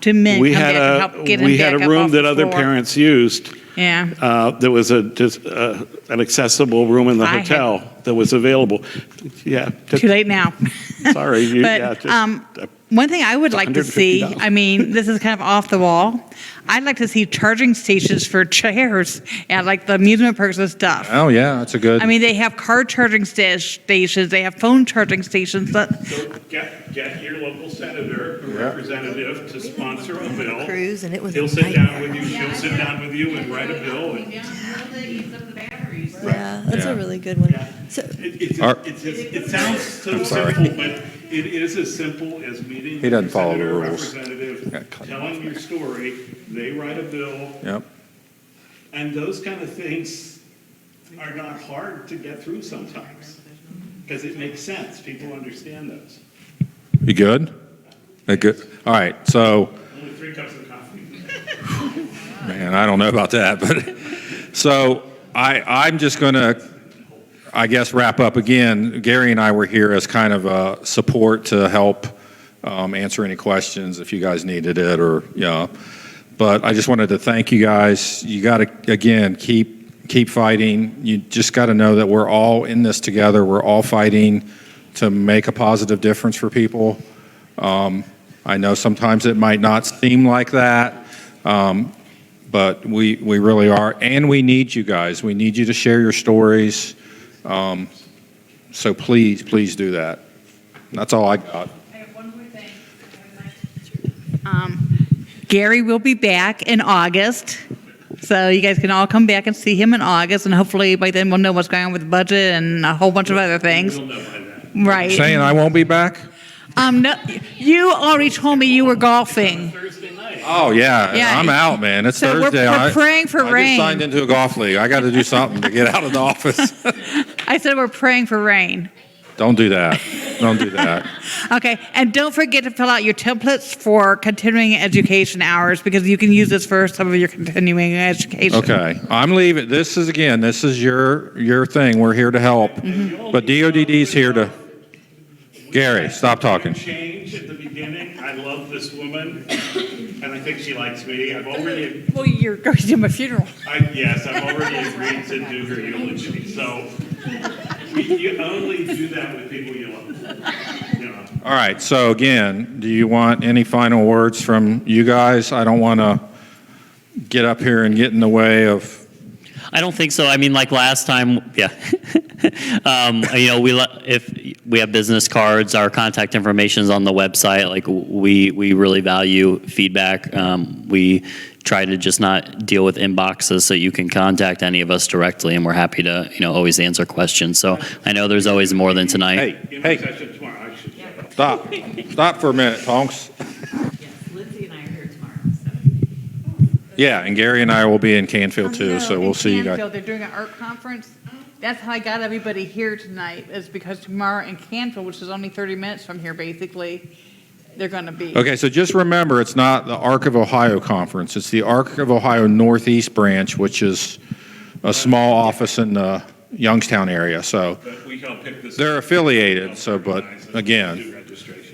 two men We come had back and help get him we had back a up room off that the other floor. parents used. Yeah. There was an accessible room in the I had- hotel that was available. Yeah. Too late now. Sorry. But one thing I would like to see, $150. I mean, this is kind of off the wall. I'd like to see charging stations for chairs at like the amusement parks and stuff. Oh, yeah, that's a good. I mean, they have car charging stations, they have phone charging stations. But So get your local senator or representative to sponsor a bill. Cruise, and it was He'll a sit down nightmare. with you. She'll sit down with you and write a bill. And Yeah, that's a really good one. So, it sounds so I'm sorry. simple, but it is as simple as meeting He doesn't with follow the senator or rules. representative, telling your story. They write a bill, Yep. and those kind of things are not hard to get through sometimes because it makes sense. People understand those. You good? Good. All right. So, Only 3 cups of coffee. man, I don't know about that, but so I'm just going to, I guess, wrap up again. Gary and I were here as kind of a support to help answer any questions if you guys needed it, or yeah. But I just wanted to thank you guys. You got to again keep fighting. You just got to know that we're all in this together. We're all fighting to make a positive difference for people. I know sometimes it might not seem like that, but we really are, and we need you guys. We need you to share your stories. So please do that. That's all I got. I have one more thing. Gary will be back in August. So you guys can all come back and see him in August, and hopefully by then we'll know what's going on with the budget and a whole bunch of other things. Right. Saying I won't be back? No, you already told me you were golfing. Oh yeah, Yeah. I'm out, man. It's So we're Thursday. praying for I rain. just signed into a golf league. I got to do something to get out of the office. I said we're praying for rain. Don't do that. Don't do that. Okay, and don't forget to fill out your templates for continuing education hours because you can use this for some of your continuing education. Okay, I'm leaving. This is your thing. We're here to help, but DODD's here to. Gary, stop talking. Change at the beginning. I love this woman, and I think she likes me. I've already. Well, you're going to my funeral. Yes, I've already agreed to do her eulogy. So you only do that with people you love. You know. All right. So again, do you want any final words from you guys? I don't want to get up here and get in the way of. I don't think so. I mean, like last time, yeah. If we have business cards, our contact information is on the website. Like we really value feedback. We try to just not deal with inboxes, so you can contact any of us directly, and we're happy to always answer questions. So I know there's always more than tonight. Hey. Session tomorrow. I should. Stop for a minute, Tonks. Lyndsay and I are here tomorrow, Yeah, and Gary and I will be in Canfield too, so we'll see you guys. They're doing an art conference. That's how I got everybody here tonight, is because tomorrow in Canfield, which is only 30 minutes from here, basically, they're going to be. Okay, so just remember, it's not the Arc of Ohio Conference. It's the Arc of Ohio Northeast Branch, which is a small office in the Youngstown area. So But we help pick this. they're affiliated. So, but again,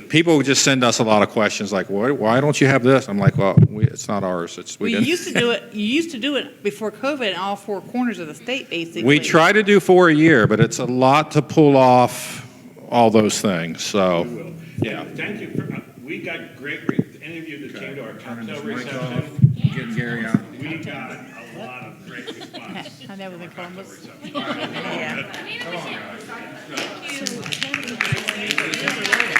people just send us a lot of questions like, why don't you have this? I'm like, well, it's not ours. Well, you used to do it. You used to do it before COVID in all four corners of the state, basically. We try to do 4 a year, but it's a lot to pull off all those things. So, Yeah, thank you. We got great, any of you that came to our cocktail reception. Getting Gary out. We got a lot of great response. And that was in Columbus. Yeah. Yeah.